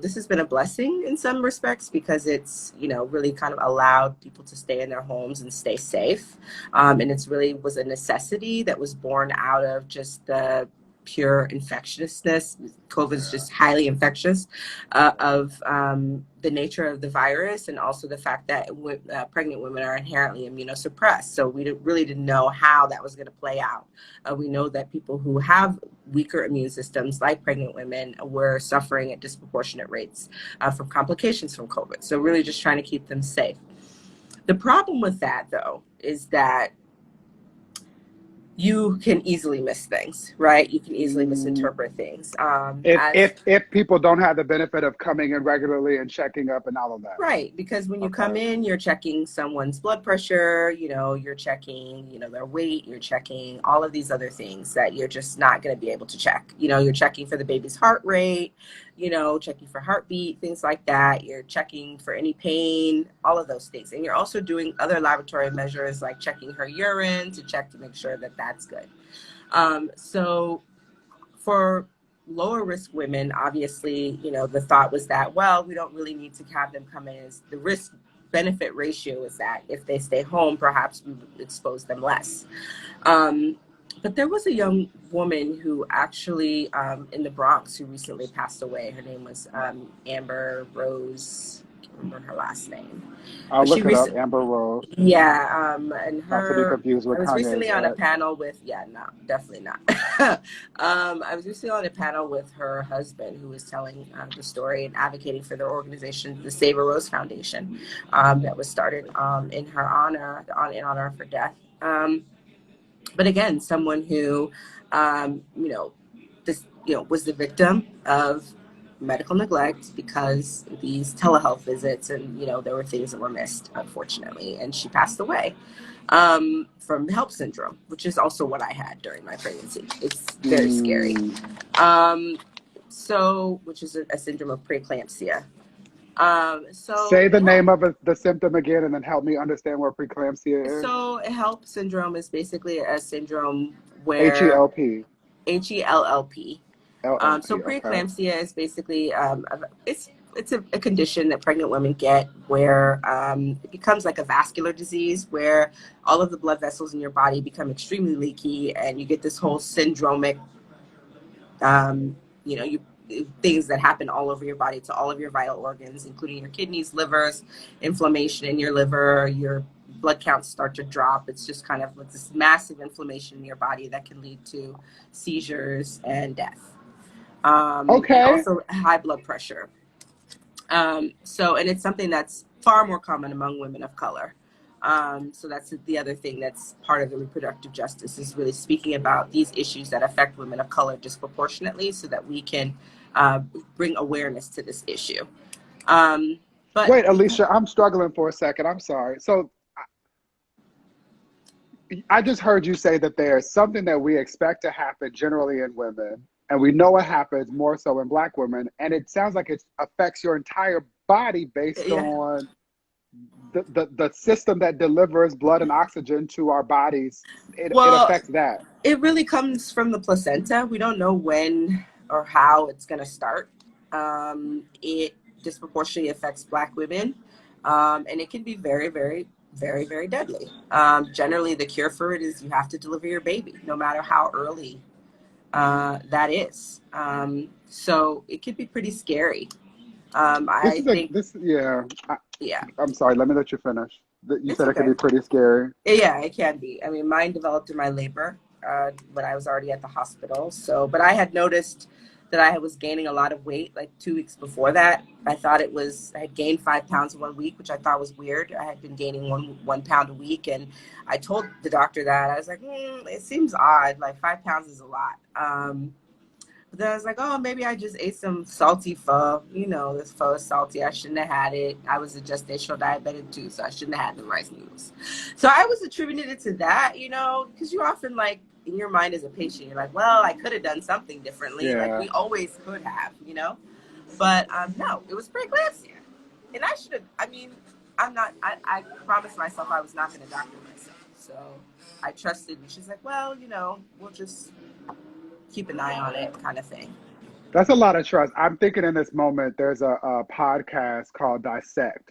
this has been a blessing in some respects because it's, really kind of allowed people to stay in their homes and stay safe. And it's really was a necessity that was born out of just the pure infectiousness. COVID is Yeah. just highly infectious, of the nature of the virus, and also the fact that pregnant women are inherently immunosuppressed. So we really didn't know how that was going to play out. We know that people who have weaker immune systems, like pregnant women, were suffering at disproportionate rates from complications from COVID. So really just trying to keep them safe. The problem with that, though, is that you can easily miss things, right? You can easily Mm, misinterpret things. if As if if people don't have the benefit of coming in regularly and checking up and all of that. Right, because when you come Okay. in, you're checking someone's blood pressure, you're checking, their weight, you're checking all of these other things that you're just not going to be able to check. You're checking for the baby's heart rate, checking for heartbeat, things like that. You're checking for any pain, all of those things. And you're also doing other laboratory measures like checking her urine to check to make sure that that's good. So for lower risk women, obviously, the thought was that, well, we don't really need to have them come in. As the risk benefit ratio is that if they stay home, perhaps we would expose them less. Um, but there was a young woman who actually in the Bronx who recently passed away. Her name was Amber Rose can't remember her last name. I'll But she look it up. recently, Amber Rose, yeah, and not to be her, confused with I was recently Kanye's on a ex. panel with, yeah, no, definitely not. I was recently on a panel with her husband who was telling the story and advocating for their organization, the Save a Rose Foundation, that was started in her honor, in honor of her death. But again, someone who, you know, this, you know, was the victim of medical neglect because these telehealth visits and, you know, there were things that were missed, unfortunately, and she passed away from HELP syndrome, which is also what I had during my pregnancy. It's very scary. Mm. So, which is a syndrome of preeclampsia. Say So the yeah. name of the symptom again, and then help me understand what preeclampsia is. So HELP syndrome is basically a syndrome where HELP. HELLP. So LLP. Okay. preeclampsia is basically it's a condition that pregnant women get where it becomes like a vascular disease where all of the blood vessels in your body become extremely leaky, and you get this whole syndromic, you know, you things that happen all over your body to all of your vital organs, including your kidneys, livers, inflammation in your liver, your blood counts start to drop. It's just kind of like this massive inflammation in your body that can lead to seizures and death, and Okay. also high blood pressure. And it's something that's far more common among women of color. So that's the other thing that's part of the reproductive justice, is really speaking about these issues that affect women of color disproportionately so that we can bring awareness to this issue. Um, but Wait, Alicia, I'm struggling for a second. I'm sorry. So I just heard you say that there's something that we expect to happen generally in women, and we know it happens more so in Black women, and it sounds like it affects your entire body based yeah, on the system that delivers blood and oxygen to our bodies. It well, affects that. it really comes from the placenta. We don't know when or how it's going to start. It disproportionately affects Black women, and it can be very, very, very, very deadly. Generally, the cure for it is you have to deliver your baby, no matter how early that is. So it could be pretty scary. This I is a think, this yeah. yeah, I'm sorry. Let me let you finish. You it's said it could okay. be pretty scary. Yeah, it can be. I mean, mine developed in my labor when I was already at the hospital. So, but I had noticed that I was gaining a lot of weight like 2 weeks before that. I had gained 5 pounds in 1 week, which I thought was weird. I had been gaining one pound a week. And I told the doctor that. I was like, it seems odd. Like 5 pounds is a lot. But then I was like, oh, maybe I just ate some salty pho. You know, this pho is salty. I shouldn't have had it. I was a gestational diabetic too, so I shouldn't have had the rice noodles. So I was attributing it to that, you know, because you often like in your mind as a patient, you're like, well, I could have done something differently. Like Yeah. we always could have, you know. But no, it was preeclampsia. And I should have, I mean, I promised myself I was not going to doctor myself. So I trusted, and she's like, well, you know, we'll just keep an eye on it kind of thing. That's a lot of trust. I'm thinking in this moment, there's a podcast called Dissect.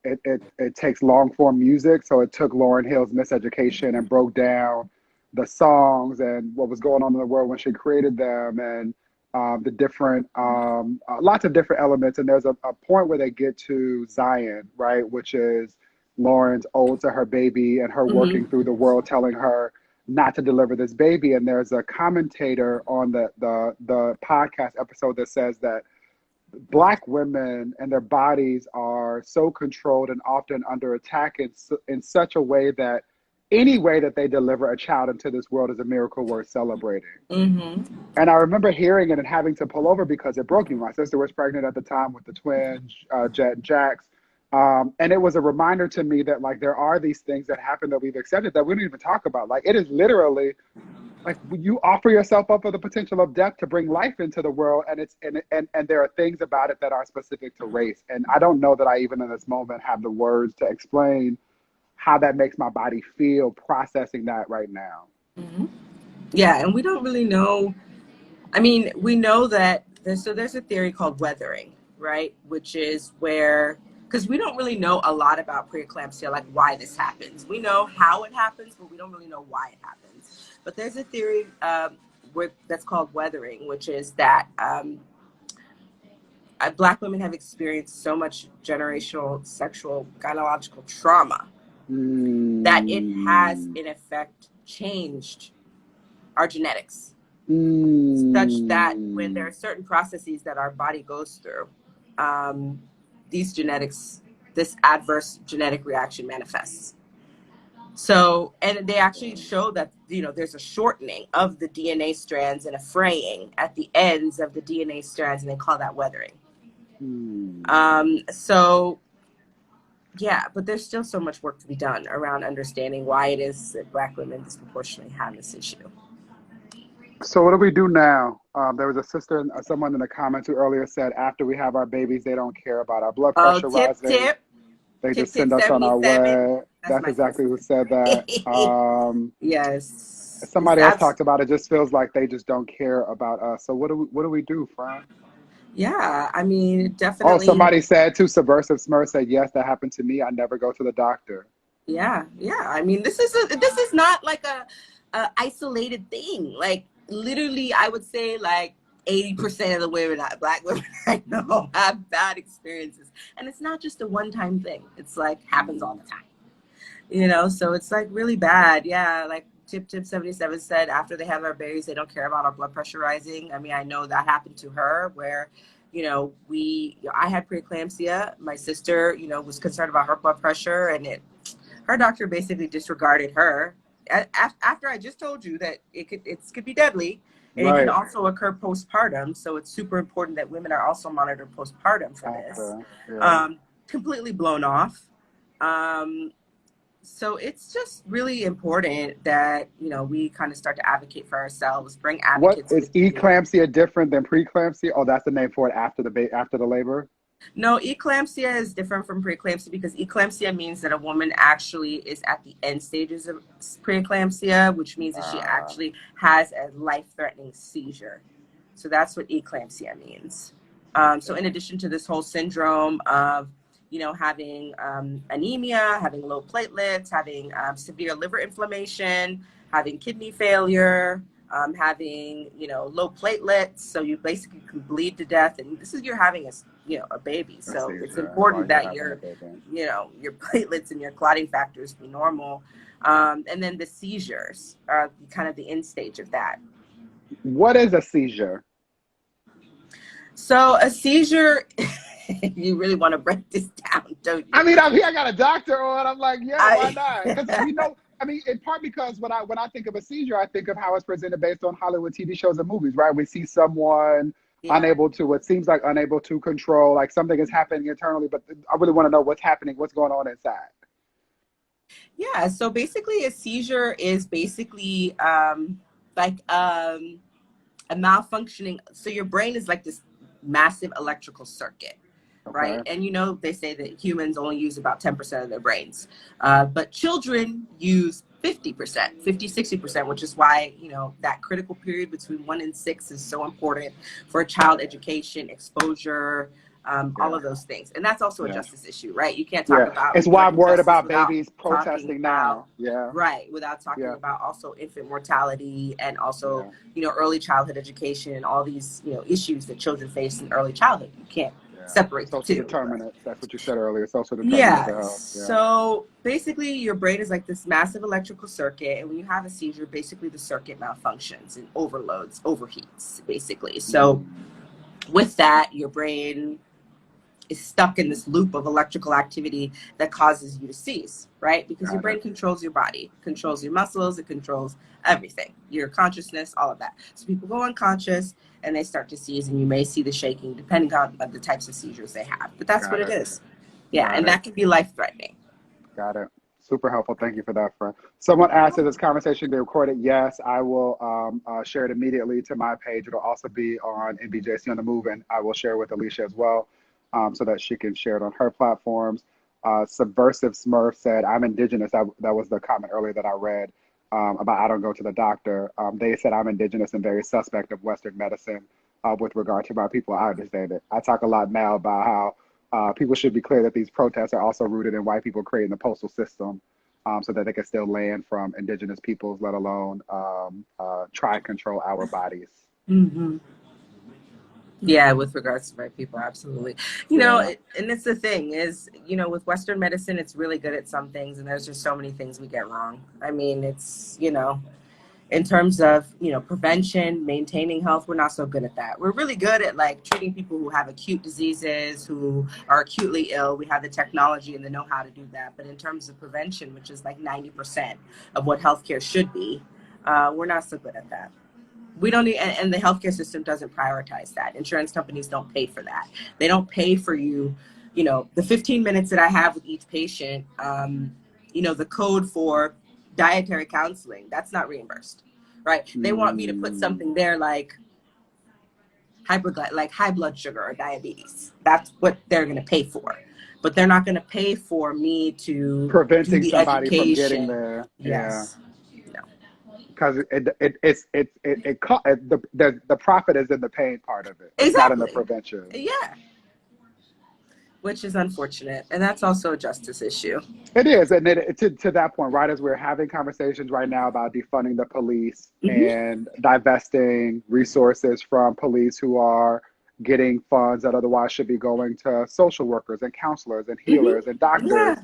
It takes long form music. So it took Lauryn Hill's Miseducation and broke down the songs and what was going on in the world when she created them, and the different, lots of different elements. And there's a point where they get to Zion, right? Which is Lauren's ode to her baby and her Mm-hmm. working through the world, telling her not to deliver this baby. And there's a commentator on the podcast episode that says that Black women and their bodies are so controlled and often under attack in such a way that any way that they deliver a child into this world is a miracle worth celebrating. Mm-hmm. And I remember hearing it and having to pull over because it broke me. My sister was pregnant at the time with the twins, Jet and Jax. And it was a reminder to me that like there are these things that happen that we've accepted that we don't even talk about. Like it is literally like you offer yourself up for the potential of death to bring life into the world, and and there are things about it that are specific to race. And I don't know that I even in this moment have the words to explain how that makes my body feel processing that right now. Mm-hmm. Yeah, and we don't really know. I mean, we know that there's a theory called weathering, right? Which is where, because we don't really know a lot about preeclampsia, like why this happens. We know how it happens, but we don't really know why it happens. But there's a theory that's called weathering, which is that Black women have experienced so much generational sexual gynecological trauma that it has, in effect, changed our genetics, such that when there are certain processes that our body goes through, these genetics, this adverse genetic reaction manifests. So, and they actually show that, there's a shortening of the DNA strands and a fraying at the ends of the DNA strands, and they call that weathering. So, yeah, but there's still so much work to be done around understanding why it is that Black women disproportionately have this issue. So what do we do now? There was a sister, someone in the comments who earlier said after we have our babies, they don't care about our blood Oh, pressure tip, rising. tip, They tip, just tip send us on our 77. way. That's That's my exactly who sister. said that. Yes. It's Somebody else talked about it. Just feels like they just don't care about us. So what do we do, Fran? yeah, I mean, Oh, definitely. somebody said too. Subversive Smurf said yes, that happened to me. I never go to the doctor. Yeah. I mean, this is not like a isolated thing. Like literally, I would say like 80% of the women, Black women I know, have bad experiences, and it's not just a one-time thing. It's like happens all the time. So it's like really bad. Yeah, like Tip 77 said, after they have our babies, they don't care about our blood pressure rising. I mean, I know that happened to her where, I had preeclampsia. My sister, was concerned about her blood pressure, and her doctor basically disregarded her. After I just told you that it could be deadly, and it can Right. also occur postpartum. So it's super important that women are also monitored postpartum for this. After, yeah. Completely blown off. So it's just really important that, we kind of start to advocate for ourselves, bring What advocates is with you. eclampsia different than preeclampsia? Oh, that's the name for it after the labor. No, eclampsia is different from preeclampsia because eclampsia means that a woman actually is at the end stages of preeclampsia, which means that she actually has a life-threatening seizure. So that's what eclampsia means. So in addition to this whole syndrome of, having anemia, having low platelets, having severe liver inflammation, having kidney failure, having, low platelets, so you basically can bleed to death, and this is you're having a baby. A So it's seizure while important you're that having a baby. your platelets and your clotting factors be normal. And then the seizures are kind of the end stage of that. What is a seizure? So a seizure, you really want to break this down, don't I you? mean, I got a doctor on. I'm like, yeah, why I, not? Because we know. I mean, in part because when I think of a seizure, I think of how it's presented based on Hollywood TV shows and movies, right? We see someone yeah. what seems like unable to control, like something is happening internally, but I really want to know what's happening, what's going on inside. Yeah. So basically, a seizure is basically like a malfunctioning. So your brain is like this massive electrical circuit, right? Okay. And they say that humans only use about 10% of their brains, but children use 50%, 50, 60%, which is why, that critical period between 1 and 6 is so important for child education, exposure, all Yeah. of those things. And that's also a Yeah. justice issue, right? You can't talk Yeah. about It's why I'm reproductive worried justice about without babies talking protesting about now. Yeah. right, without talking Yeah. about also infant mortality and also, Yeah. early childhood education and all these, issues that children face in early childhood. You can't Yeah. separate the Social two. But determinants. That's what you said earlier. Social determinants yeah, of health. Yeah. so basically your brain is like this massive electrical circuit, and when you have a seizure, basically the circuit malfunctions and overheats, basically. So with that, your brain is stuck in this loop of electrical activity that causes you to seize, right? Because your Got it. brain controls your body, controls your muscles, it controls everything, your consciousness, all of that. So people go unconscious and they start to seize, and you may see the shaking depending on the types of seizures they have. But that's what Got it it. is. Yeah, Got and it. that can be life-threatening. Got it. Super helpful. Thank you for that, friend. Someone asked if this conversation be recorded. Yes, I will share it immediately to my page. It'll also be on NBJC on the Move, and I will share it with Alicia as well, so that she can share it on her platforms. Subversive Smurf said, I'm indigenous. That was the comment earlier that I read about I don't go to the doctor. They said I'm indigenous and very suspect of Western medicine with regard to my people. I understand it. I talk a lot now about how people should be clear that these protests are also rooted in white people creating the postal system so that they can still land from indigenous peoples, let alone try and control our bodies. Mm-hmm. Yeah, with regards to white people, absolutely. Yeah. And it's the thing is, with Western medicine, it's really good at some things, and there's just so many things we get wrong. I mean, it's, in terms of, prevention, maintaining health, we're not so good at that. We're really good at like treating people who have acute diseases, who are acutely ill. We have the technology and the know-how to do that. But in terms of prevention, which is like 90% of what healthcare should be, we're not so good at that. We don't need, and the healthcare system doesn't prioritize that. Insurance companies don't pay for that. They don't pay for you, the 15 minutes that I have with each patient, the code for dietary counseling, that's not reimbursed, right? They want me to put Mm. something there like like high blood sugar or diabetes. That's what they're going to pay for. But they're not going to pay for me to do Preventing the somebody from getting education. there. Yeah. Yes. No. Because the profit is in the pain part of it. It's not in the Exactly. prevention. Yeah. Which is unfortunate. And that's also a justice issue. It is, and to that point, right as we're having conversations right now about defunding the police Mm-hmm. and divesting resources from police who are getting funds that otherwise should be going to social workers and counselors and healers and Mm-hmm. doctors, Yeah.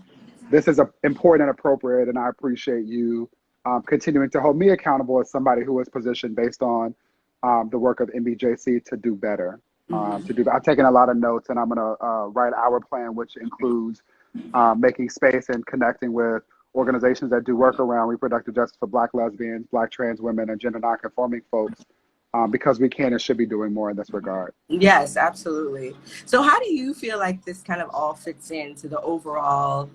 this is important and appropriate, and I appreciate you continuing to hold me accountable as somebody who is positioned based on the work of MBJC to do better. Mm-hmm. I've taken a lot of notes, and I'm going to write our plan, which includes making space and connecting with organizations that do work around reproductive justice for Black lesbians, Black trans women, and gender nonconforming folks, because we can and should be doing more in this regard. Yes, absolutely. So how do you feel like this kind of all fits into the overall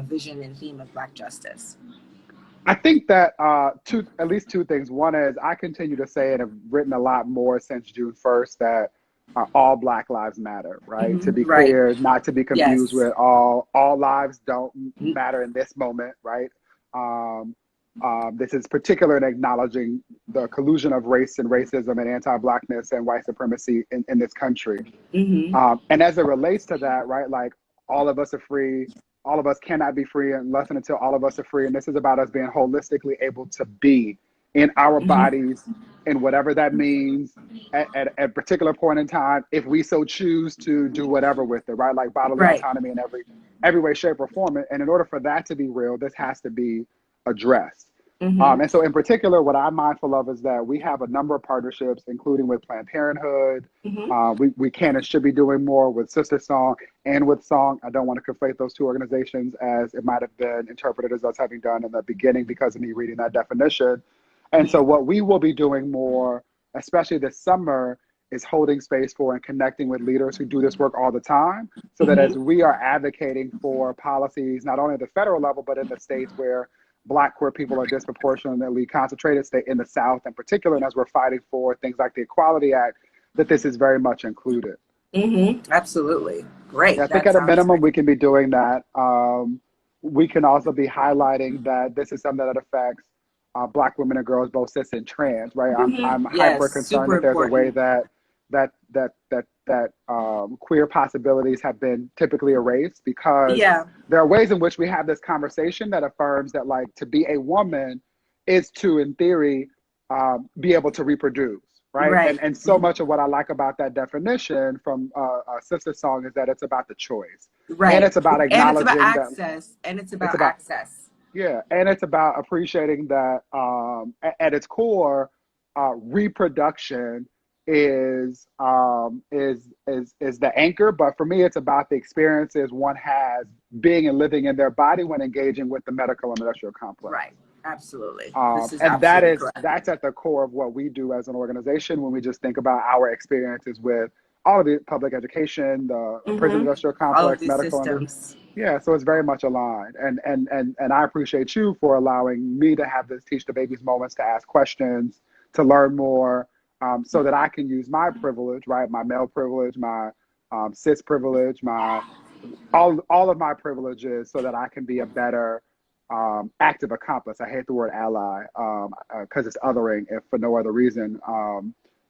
vision and theme of Black justice? I think that at least two things. One is I continue to say and have written a lot more since June 1st that all Black lives matter, right? To Mm-hmm. be Right. clear, not to be confused Yes. with all lives don't matter in this moment, right? Um, this is particular in acknowledging the collusion of race and racism and anti-Blackness and white supremacy in this country. Mm-hmm. And as it relates to that, right, like all of us are free, all of us cannot be free unless and until all of us are free. And this is about us being holistically able to be in our Mm-hmm. bodies and whatever that means at a particular point in time, if we so choose to do whatever with it, right? Like bodily Right. autonomy in every way, shape, or form. And in order for that to be real, this has to be addressed. Mm-hmm. And so in particular, what I'm mindful of is that we have a number of partnerships, including with Planned Parenthood. Mm-hmm. We can and should be doing more with Sister Song and with Song. I don't want to conflate those two organizations as it might have been interpreted as us having done in the beginning because of me reading that definition. And so what we will be doing more, especially this summer, is holding space for and connecting with leaders who do this work all the time so that as Mm-hmm. we are advocating for policies, not only at the federal level, but in the states where Black queer people are disproportionately concentrated, state in the South in particular, and as we're fighting for things like the Equality Act, that this is very much included. Mm-hmm. Absolutely. Yeah, Great. I think That at a sounds minimum great. we can be doing that. We can also be highlighting that this is something that affects Black women and girls, both cis and trans. Right, I'm Mm-hmm. hyper Yes. concerned Super that there's a way important. that queer possibilities have been typically erased because Yeah. there are ways in which we have this conversation that affirms that like to be a woman is to, in theory, be able to reproduce. Right. Right. And so much of what I like about that definition from Sister Song is that it's about the choice. And Right. it's about And it's about acknowledging that access. And it's it's about about, access. yeah. And it's about appreciating that at its core, reproduction is the anchor. But for me, it's about the experiences one has being and living in their body when engaging with the medical and industrial complex. Right. Absolutely. This is And absolutely correct. that's at the core of what we do as an organization when we just think about our experiences with all of the public education, the prison Mm-hmm. industrial All of complex, these medical, and systems. yeah, so it's very much aligned. And I appreciate you for allowing me to have this teach the babies moments to ask questions, to learn more, so that I can use my privilege, right? My male privilege, my cis privilege, my all of my privileges so that I can be a better active accomplice. I hate the word ally because it's othering if for no other reason.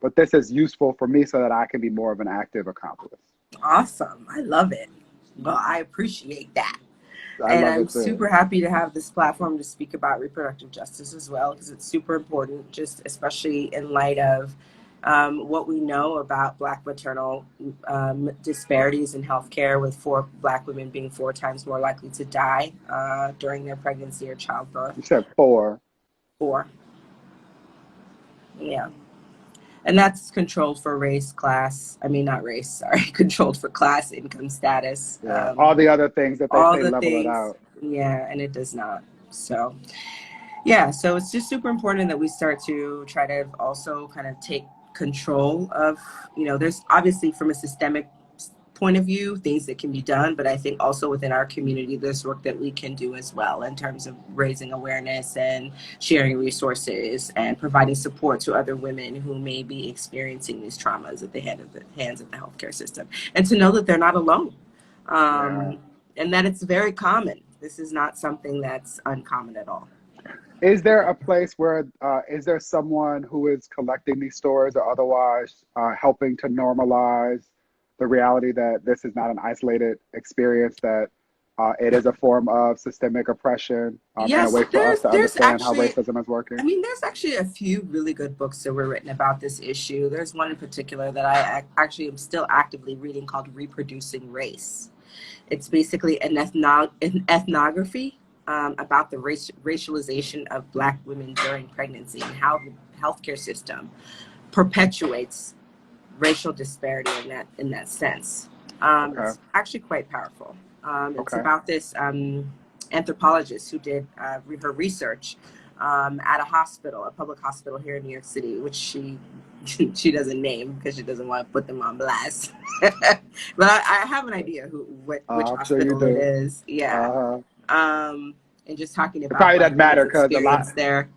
But this is useful for me so that I can be more of an active accomplice. Awesome. I love it. Well, I appreciate that. I And love I'm it too. super happy to have this platform to speak about reproductive justice as well, because it's super important, just especially in light of what we know about Black maternal disparities in healthcare, with Black women being 4 times more likely to die during their pregnancy or childbirth. You said 4. 4. Yeah. And that's controlled for race, class. I mean, not race, sorry. Controlled for class, income, status. Yeah. All the other things that they All say the level it things. out. Yeah, and it does not. So, yeah, so it's just super important that we start to try to also kind of take control of, there's obviously from a systemic point of view, things that can be done, but I think also within our community, there's work that we can do as well in terms of raising awareness and sharing resources and providing support to other women who may be experiencing these traumas at the hands of the healthcare system, and to know that they're not alone, Yeah. and that it's very common. This is not something that's uncommon at all. Is there a place where, is there someone who is collecting these stories or otherwise helping to normalize the reality that this is not an isolated experience, that it is a form of systemic oppression, and a Yes, way for us to there's understand how actually, racism is working? I mean, there's actually a few really good books that were written about this issue. There's one in particular that I actually am still actively reading called Reproducing Race. It's basically an ethnography about the racialization of Black women during pregnancy and how the healthcare system perpetuates racial disparity in that sense. Okay. It's actually quite powerful. It's Okay. about this anthropologist who did her research at a hospital, a public hospital here in New York City, which she doesn't name because she doesn't want to put them on blast. But I have an idea which I'm sure you hospital it do. is. Yeah. And just talking It about probably Black doesn't matter women's because a lot, experience there.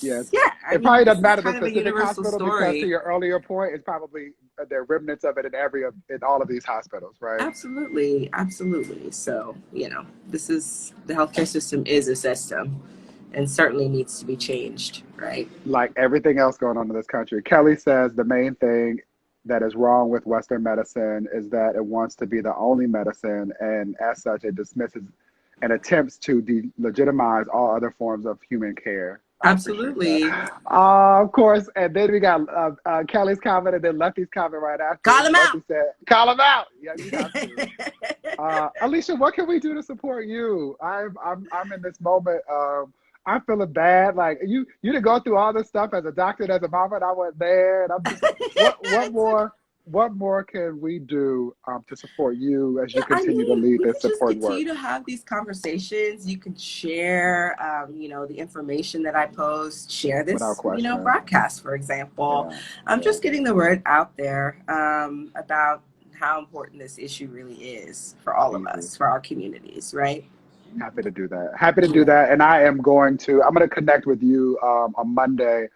yes, I it mean, probably this doesn't is matter the kind of a specific universal hospital because to story. your earlier point, it's probably there are remnants of it in all of these hospitals, right? Absolutely, absolutely. So, the healthcare system is a system and certainly needs to be changed, right? Like everything else going on in this country. Kelly says the main thing that is wrong with Western medicine is that it wants to be the only medicine, and as such, it dismisses and attempts to delegitimize all other forms of human care. I appreciate Absolutely. that. Of course. And then we got Kelly's comment, and then Lefty's comment right after. Call them out. Lefty said, "Call him out." Yeah, you have to. Alicia, what can we do to support you? I'm in this moment. I'm feeling bad. Like you didn't go through all this stuff as a doctor, and as a mama, and I went there, and I'm just what more can we do to support you as you Yeah, I continue to mean, lead we this can just support work? continue to have these conversations. You can share, the information that I post, share Without this, question. broadcast, for example. Yeah. I'm Yeah. just getting the word out there about how important this issue really is for all of Easy. us, for our communities, right? Happy to do that. Happy to do Yeah. that. And I'm going to connect with you on Monday.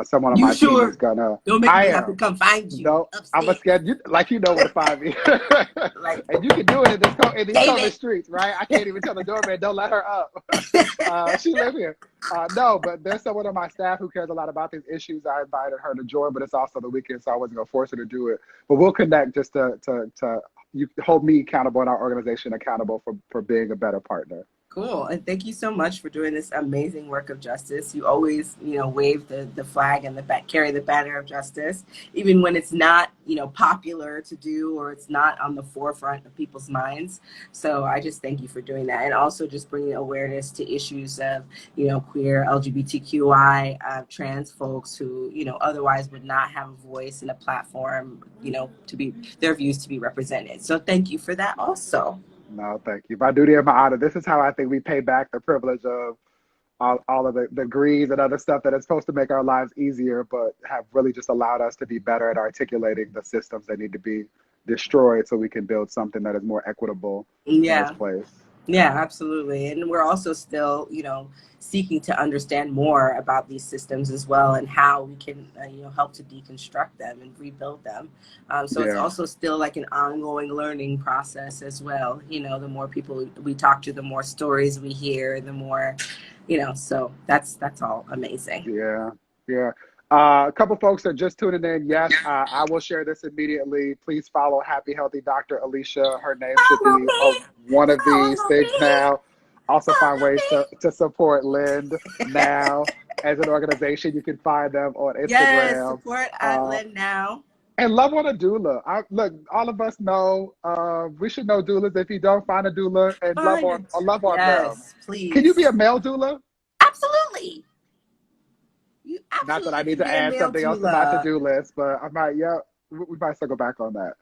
Someone on You my team is sure? gonna, Don't make I me have to am. come find you No, I'm a upstairs. scared you like you know where to find me. Like, And you can do it in these COVID David. streets, right? I can't even tell the doorman, don't let her up. She live here. No, but there's someone on my staff who cares a lot about these issues. I invited her to join, but it's also the weekend, so I wasn't gonna force her to do it. But we'll connect just to you hold me accountable and our organization accountable for being a better partner. Cool. And thank you so much for doing this amazing work of justice. You always, wave the flag and carry the banner of justice, even when it's not, popular to do, or it's not on the forefront of people's minds. So I just thank you for doing that. And also just bringing awareness to issues of, queer, LGBTQI, trans folks who, otherwise would not have a voice and a platform, to be their views to be represented. So thank you for that also. No, thank you. My duty and my honor. This is how I think we pay back the privilege of all of the degrees and other stuff that is supposed to make our lives easier, but have really just allowed us to be better at articulating the systems that need to be destroyed so we can build something that is more equitable in its Yeah. place. Yeah, absolutely. And we're also still, seeking to understand more about these systems as well, and how we can, help to deconstruct them and rebuild them. So it's Yeah. also still like an ongoing learning process as well. The more people we talk to, the more stories we hear, the more, so that's all amazing. Yeah. Yeah. A couple folks are just tuning in. Yes, I will share this immediately. Please follow Happy Healthy Dr. Alicia. Her name should Follow be on me. one of these Follow things me. now. Also find Follow ways to support Lind me. now. as an organization. You can find them on Yes, Instagram. support at Uh, Lynn now. and love on a doula. Look, all of us know we should know doulas. If you don't, find a doula and Find it. love on them. Yes, Can you be a please. male doula? Absolutely. You Not that I absolutely need can to be a add male something else to my doula. to-do list, but I might, yeah, we might circle back on that.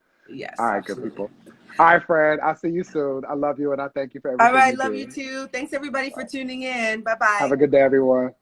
All Yes, right, good absolutely. people. All right, Fred, I'll see you soon. I love you and I thank you for All everything right, you love you do. too. Thanks everybody for tuning in. Bye Have bye. a good day, everyone.